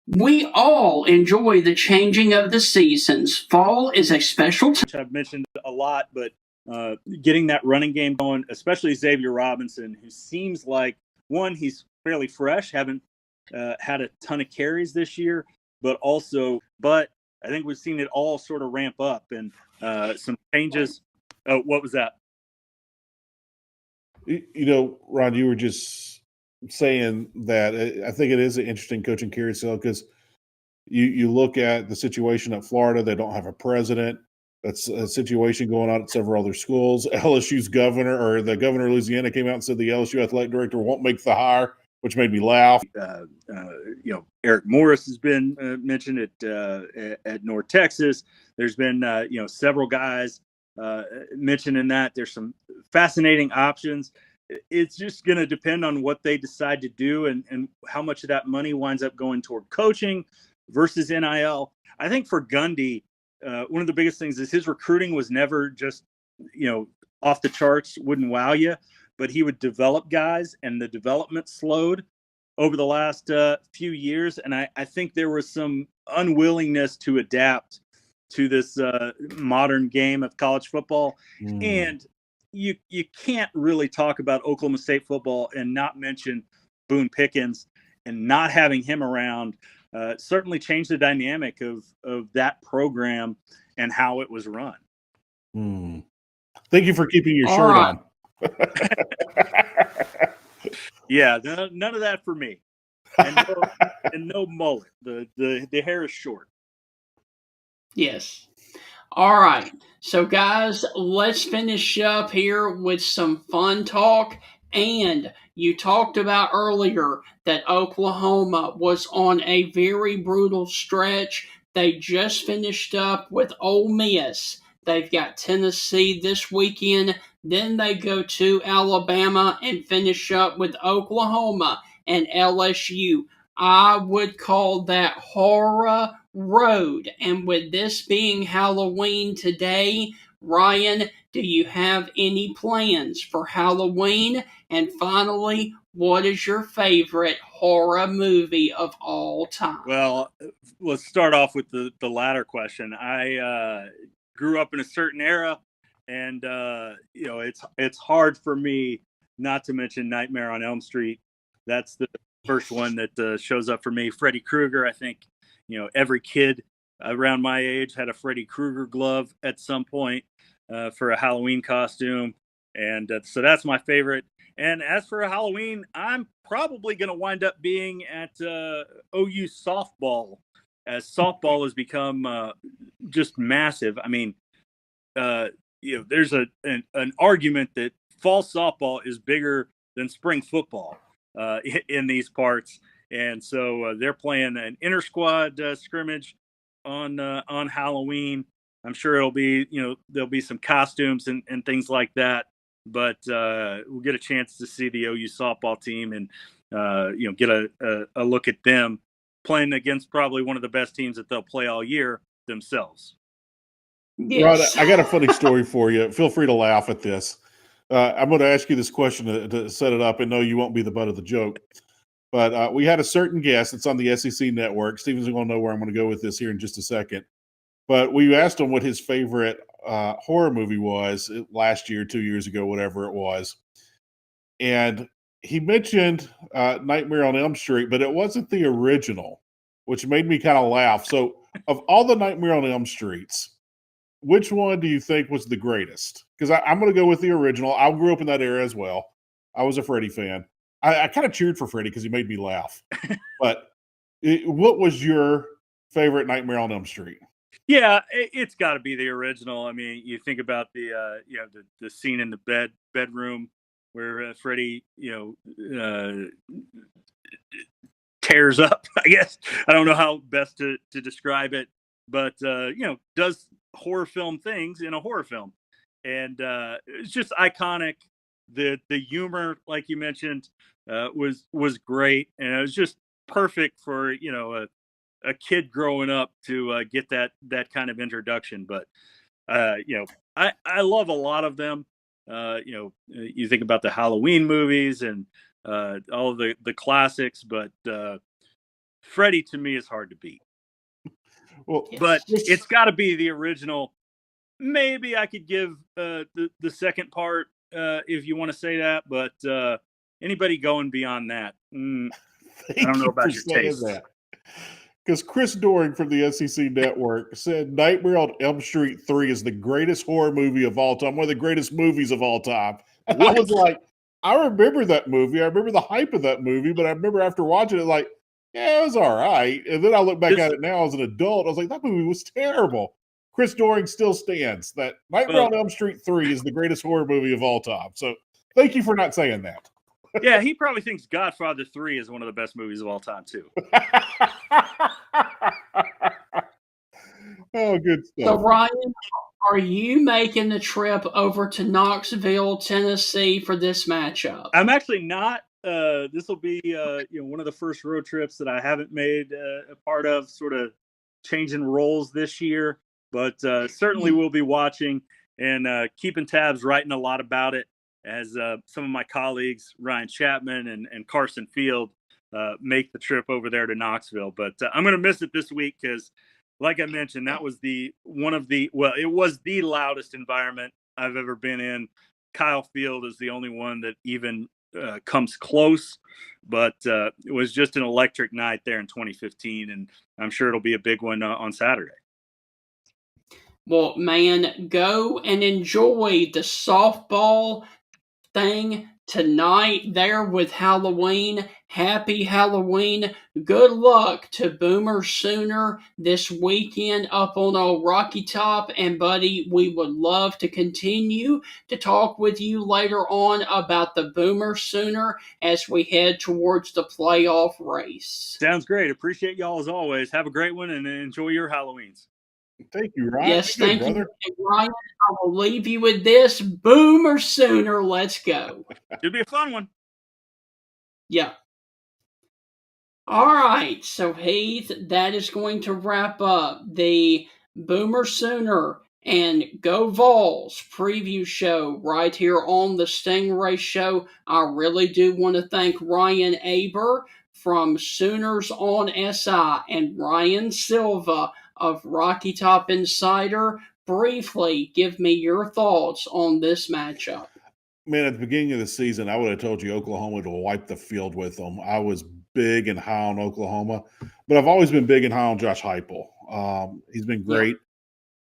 We all enjoy the changing of the seasons. Fall is a special time. Which I've mentioned a lot, but getting that running game going, especially Xavier Robinson, who seems like, one, he's fairly fresh, haven't had a ton of carries this year, but I think we've seen it all sort of ramp up and some changes. Oh, what was that? Ron, you were just saying that I think it is an interesting coaching carousel because you look at the situation at Florida. They don't have a president. That's a situation going on at several other schools. LSU's governor, or the governor of Louisiana, came out and said the LSU athletic director won't make the hire, which made me laugh. Eric Morris has been mentioned at North Texas. There's been several guys mentioned in that. There's some fascinating options. It's just going to depend on what they decide to do and how much of that money winds up going toward coaching versus NIL. I think for Gundy, one of the biggest things is his recruiting was never just, off the charts, wouldn't wow you, but he would develop guys, and the development slowed over the last few years. And I think there was some unwillingness to adapt to this modern game of college football. And you can't really talk about Oklahoma State football and not mention Boone Pickens, and not having him around certainly changed the dynamic of that program and how it was run. Thank you for keeping your shirt on. Yeah, none of that for me. And no mullet. The hair is short. Yes. All right. So, guys, let's finish up here with some fun talk. And you talked about earlier that Oklahoma was on a very brutal stretch. They just finished up with Ole Miss. They've got Tennessee this weekend. Then they go to Alabama and finish up with Oklahoma and LSU. I would call that horror road. And with this being Halloween today, Ryan, do you have any plans for Halloween? And finally, what is your favorite horror movie of all time? Well, let's start off with the latter question. I grew up in a certain era, and it's hard for me not to mention Nightmare on Elm Street. That's the first one that shows up for me. Freddy Krueger, I think, every kid around my age had a Freddy Krueger glove at some point for a Halloween costume. And so that's my favorite. And as for Halloween, I'm probably going to wind up being at OU softball, as softball has become just massive. I mean, there's an argument that fall softball is bigger than spring football in these parts. And so they're playing an inter-squad scrimmage on Halloween. I'm sure it'll be, there'll be some costumes and things like that. But we'll get a chance to see the OU softball team and, get a look at them playing against probably one of the best teams that they'll play all year themselves. Yes. Rod, I got a funny story for you. Feel free to laugh at this. I'm going to ask you this question to set it up, and no, you won't be the butt of the joke. But we had a certain guest that's on the SEC network. Steven's going to know where I'm going to go with this here in just a second. But we asked him what his favorite horror movie was last year, 2 years ago, whatever it was. And he mentioned Nightmare on Elm Street, but it wasn't the original, which made me kind of laugh. So of all the Nightmare on Elm Streets, which one do you think was the greatest? Because I'm going to go with the original. I grew up in that era as well. I was a Freddy fan. I kind of cheered for Freddy because he made me laugh. But what was your favorite Nightmare on Elm Street? Yeah, it's got to be the original. I mean, you think about the scene in the bedroom where Freddy tears up. I guess I don't know how best to describe it, but does horror film things in a horror film, and it's just iconic. The humor, like you mentioned, was great, and it was just perfect for a kid growing up to get that kind of introduction. But I love a lot of them. You think about the Halloween movies and all of the classics, but Freddie to me is hard to beat. Well, But This- it's got to be the original. Maybe I could give the second part if you want to say that, but anybody going beyond that, I don't know about your taste. Because Chris Doring from the SEC Network said Nightmare on Elm Street 3 is the greatest horror movie of all time, one of the greatest movies of all time. And I was like, I remember that movie. I remember the hype of that movie, but I remember after watching it, like, yeah, it was all right. And then I look back at it now as an adult. I was like, that movie was terrible. Chris Doring still stands that Nightmare on Elm Street 3 is the greatest horror movie of all time. So thank you for not saying that. Yeah, he probably thinks Godfather 3 is one of the best movies of all time, too. Oh, good So, stuff. Ryan, are you making the trip over to Knoxville, Tennessee for this matchup? I'm actually not. This will be one of the first road trips that I haven't made a part of, sort of changing roles this year. But certainly we'll be watching and keeping tabs, writing a lot about it as some of my colleagues, Ryan Chapman and Carson Field, make the trip over there to Knoxville. But I'm going to miss it this week because, like I mentioned, that was it was the loudest environment I've ever been in. Kyle Field is the only one that even comes close, but it was just an electric night there in 2015, and I'm sure it'll be a big one on Saturday. Well, man, go and enjoy the softball thing tonight there with Halloween. Happy Halloween. Good luck to Boomer Sooner this weekend up on old Rocky Top. And, buddy, we would love to continue to talk with you later on about the Boomer Sooner as we head towards the playoff race. Sounds great. Appreciate y'all as always. Have a great one and enjoy your Halloweens. Thank you, Ryan. Yes, Be good, thank you. brother. And Ryan, I will leave you with this. Boomer Sooner. Let's go. Should be a fun one. Yeah. All right. So, Heath, that is going to wrap up the Boomer Sooner and Go Vols preview show right here on the Stingray Show. I really do want to thank Ryan Aber from Sooners on SI and Ryan Silva of Rocky Top Insider. Briefly, give me your thoughts on this matchup. Man, at the beginning of the season, I would have told you Oklahoma to wipe the field with them. I was big and high on Oklahoma, but I've always been big and high on Josh Heupel. He's been great.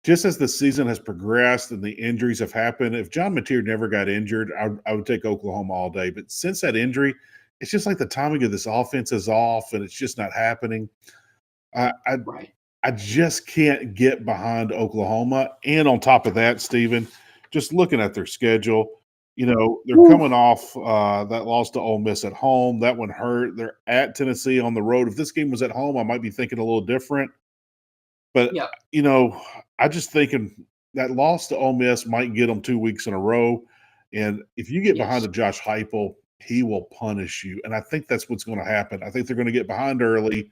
Just as the season has progressed and the injuries have happened, if John Mateer never got injured, I would take Oklahoma all day. But since that injury, it's just like the timing of this offense is off, and it's just not happening. I just can't get behind Oklahoma. And on top of that, Stephen, just looking at their schedule, they're coming off that loss to Ole Miss at home. That one hurt. They're at Tennessee on the road. If this game was at home, I might be thinking a little different. But, I just thinking that loss to Ole Miss might get them 2 weeks in a row. And if you get behind a Josh Heupel, he will punish you. And I think that's what's going to happen. I think they're going to get behind early.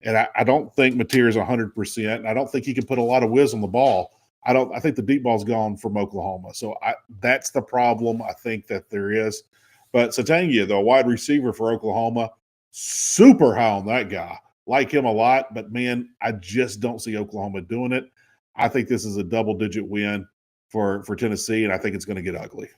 And I don't think Mateer is 100%. And I don't think he can put a lot of whiz on the ball. I think the deep ball's gone from Oklahoma. So that's the problem I think that there is. But Satanga, the wide receiver for Oklahoma, super high on that guy. Like him a lot. But, man, I just don't see Oklahoma doing it. I think this is a double-digit win for Tennessee, and I think it's going to get ugly.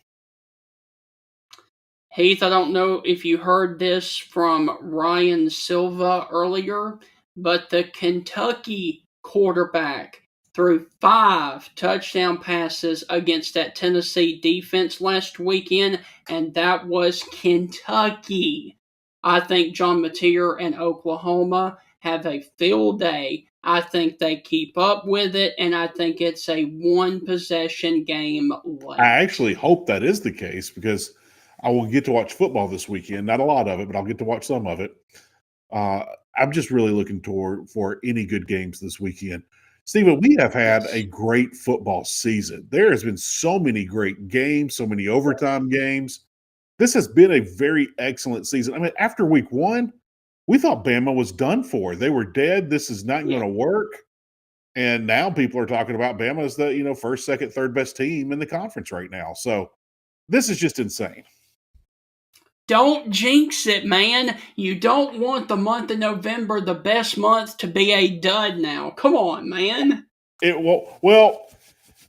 Heath, I don't know if you heard this from Ryan Silva earlier, but the Kentucky quarterback threw 5 touchdown passes against that Tennessee defense last weekend, and that was Kentucky. I think John Mateer and Oklahoma have a field day. I think they keep up with it, and I think it's a one-possession game late. I actually hope that is the case because I will get to watch football this weekend. Not a lot of it, but I'll get to watch some of it. I'm just really looking for any good games this weekend. Stephen, we have had a great football season. There has been so many great games, so many overtime games. This has been a very excellent season. I mean, after week 1, we thought Bama was done for. They were dead. This is not going to work. And now people are talking about Bama as the, first, second, third best team in the conference right now. So this is just insane. Don't jinx it, man. You don't want the month of November, the best month, to be a dud now. Come on, man. Well,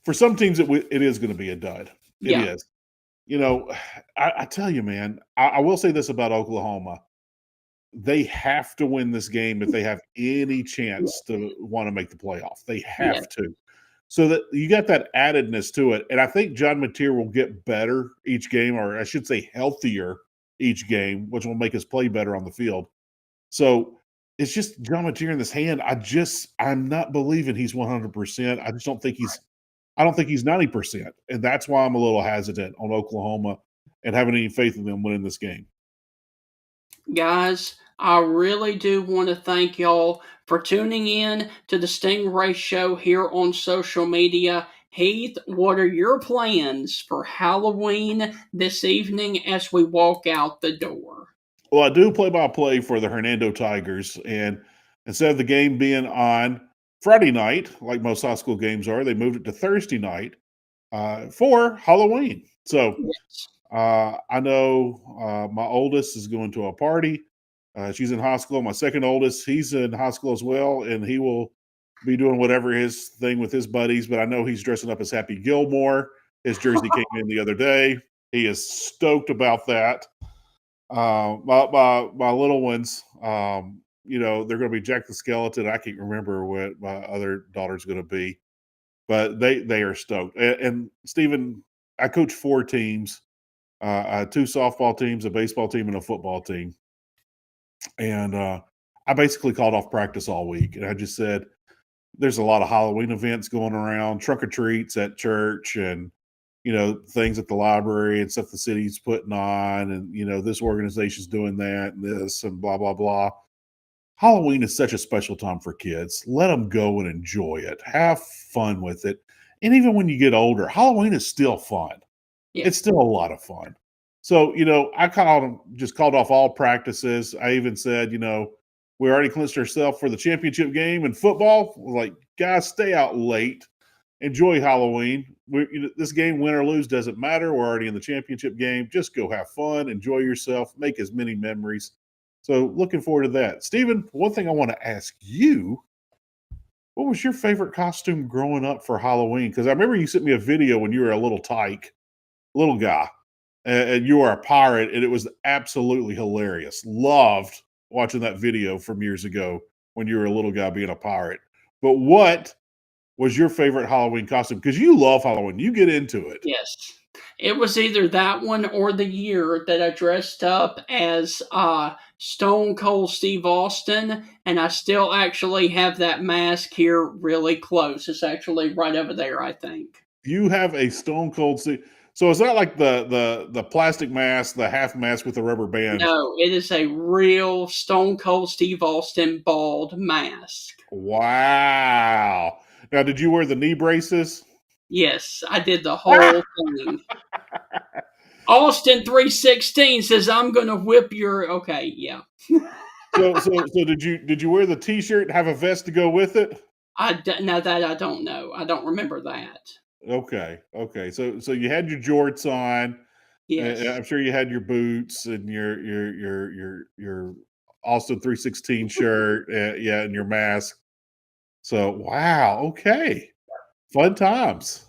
for some teams, it is going to be a dud. It Yeah. is. You know, I tell you, man, I will say this about Oklahoma. They have to win this game if they have any chance to want to make the playoff. They Yeah. have to. So that you got that addedness to it. And I think John Mateer will get better each game, or I should say healthier each game, which will make us play better on the field. So it's just John Mateer in this hand. I'm not believing he's 100%. I don't think he's 90%. And that's why I'm a little hesitant on Oklahoma and having any faith in them winning this game. Guys, I really do want to thank y'all for tuning in to the Stingray Show here on social media. Heath, what are your plans for Halloween this evening as we walk out the door? Well, I do play-by-play for the Hernando Tigers, and instead of the game being on Friday night, like most high school games are, they moved it to Thursday night for Halloween. So Yes. I know my oldest is going to a party. She's in high school. My second oldest, he's in high school as well, and he will be doing whatever his thing with his buddies. But I know he's dressing up as Happy Gilmore. His jersey came in the other day. He is stoked about that. My little ones, they're going to be Jack the Skeleton. I can't remember what my other daughter's going to be, but they are stoked. And Stephen, I coach 4 teams, 2 softball teams, a baseball team, and a football team. And I basically called off practice all week, and I just said, there's a lot of Halloween events going around, trunk or treats at church, and things at the library and stuff the city's putting on, and this organization's doing that and this and blah blah blah. Halloween is such a special time for kids. Let them go and enjoy it. Have fun with it. And even when you get older, Halloween is still fun. Yeah. It's still a lot of fun. So, I called off all practices. I even said, we already clinched ourselves for the championship game in football. Like, guys, stay out late. Enjoy Halloween. This game, win or lose, doesn't matter. We're already in the championship game. Just go have fun, enjoy yourself, make as many memories. So looking forward to that. Stephen, one thing I want to ask you, what was your favorite costume growing up for Halloween? Because I remember you sent me a video when you were a little guy, and you were a pirate, and it was absolutely hilarious. Loved watching that video from years ago when you were a little guy being a pirate. But what was your favorite Halloween costume? Because you love Halloween. You get into it. Yes. It was either that one or the year that I dressed up as Stone Cold Steve Austin, and I still actually have that mask here really close. It's actually right over there, I think. You have a Stone Cold Steve. So is that like the plastic mask, the half mask with the rubber band? No, it is a real Stone Cold Steve Austin bald mask. Wow. Now, did you wear the knee braces? Yes, I did the whole thing. Austin 316 says I'm gonna whip your. Okay, yeah. So did you wear the T-shirt and have a vest to go with it? Now that I don't know. I don't remember that. Okay. So you had your jorts on. Yes. I'm sure you had your boots and your Austin 316 shirt, and your mask. So wow, okay, fun times.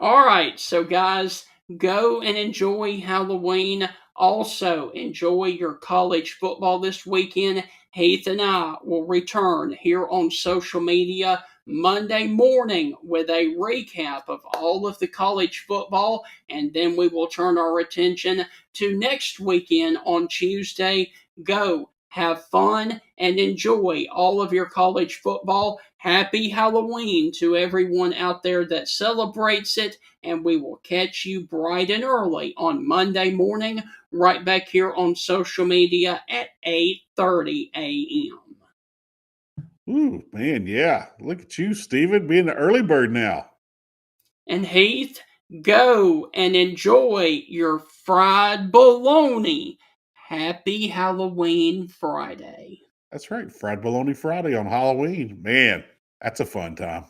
All right, so guys, go and enjoy Halloween. Also, enjoy your college football this weekend. Heath and I will return here on social media Monday morning with a recap of all of the college football, and then we will turn our attention to next weekend on Tuesday. Go have fun and enjoy all of your college football. Happy Halloween to everyone out there that celebrates it, and we will catch you bright and early on Monday morning right back here on social media at 8:30 a.m. Ooh, man, yeah. Look at you, Stephen, being the early bird now. And Heath, go and enjoy your fried bologna. Happy Halloween Friday. That's right. Fried Bologna Friday on Halloween. Man, that's a fun time.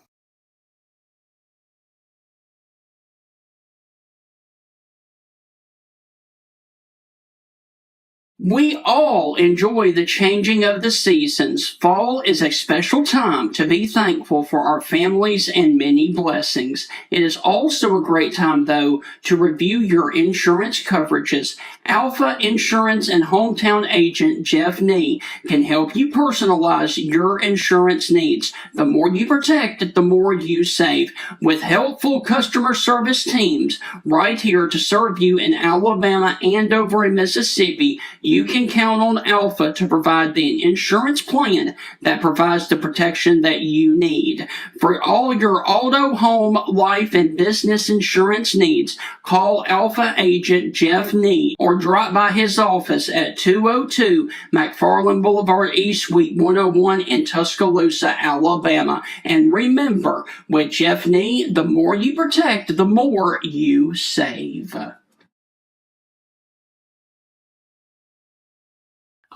We all enjoy the changing of the seasons. Fall is a special time to be thankful for our families and many blessings. It is also a great time, though, to review your insurance coverages. Alpha Insurance and hometown agent Jeff Nee can help you personalize your insurance needs. The more you protect, the more you save. With helpful customer service teams right here to serve you in Alabama and over in Mississippi, you can count on Alpha to provide the insurance plan that provides the protection that you need. For all your auto, home, life, and business insurance needs, call Alpha agent Jeff Nee or drop by his office at 202 McFarland Boulevard East, Suite 101 in Tuscaloosa, Alabama. And remember, with Jeff Nee, the more you protect, the more you save.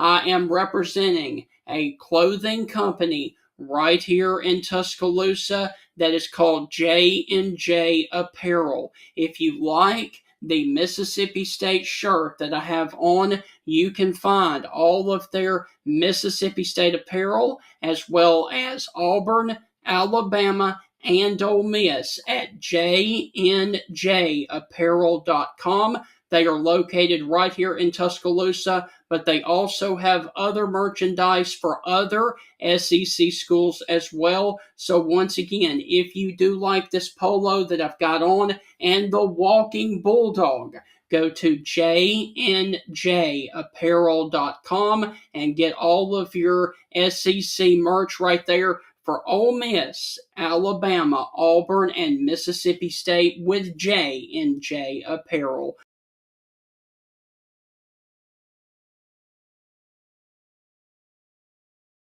I am representing a clothing company right here in Tuscaloosa that is called J&J Apparel. If you like the Mississippi State shirt that I have on, you can find all of their Mississippi State apparel as well as Auburn, Alabama, and Ole Miss at jnjapparel.com. They are located right here in Tuscaloosa, but they also have other merchandise for other SEC schools as well. So once again, if you do like this polo that I've got on and the Walking Bulldog, go to jnjapparel.com and get all of your SEC merch right there for Ole Miss, Alabama, Auburn, and Mississippi State with J&J Apparel.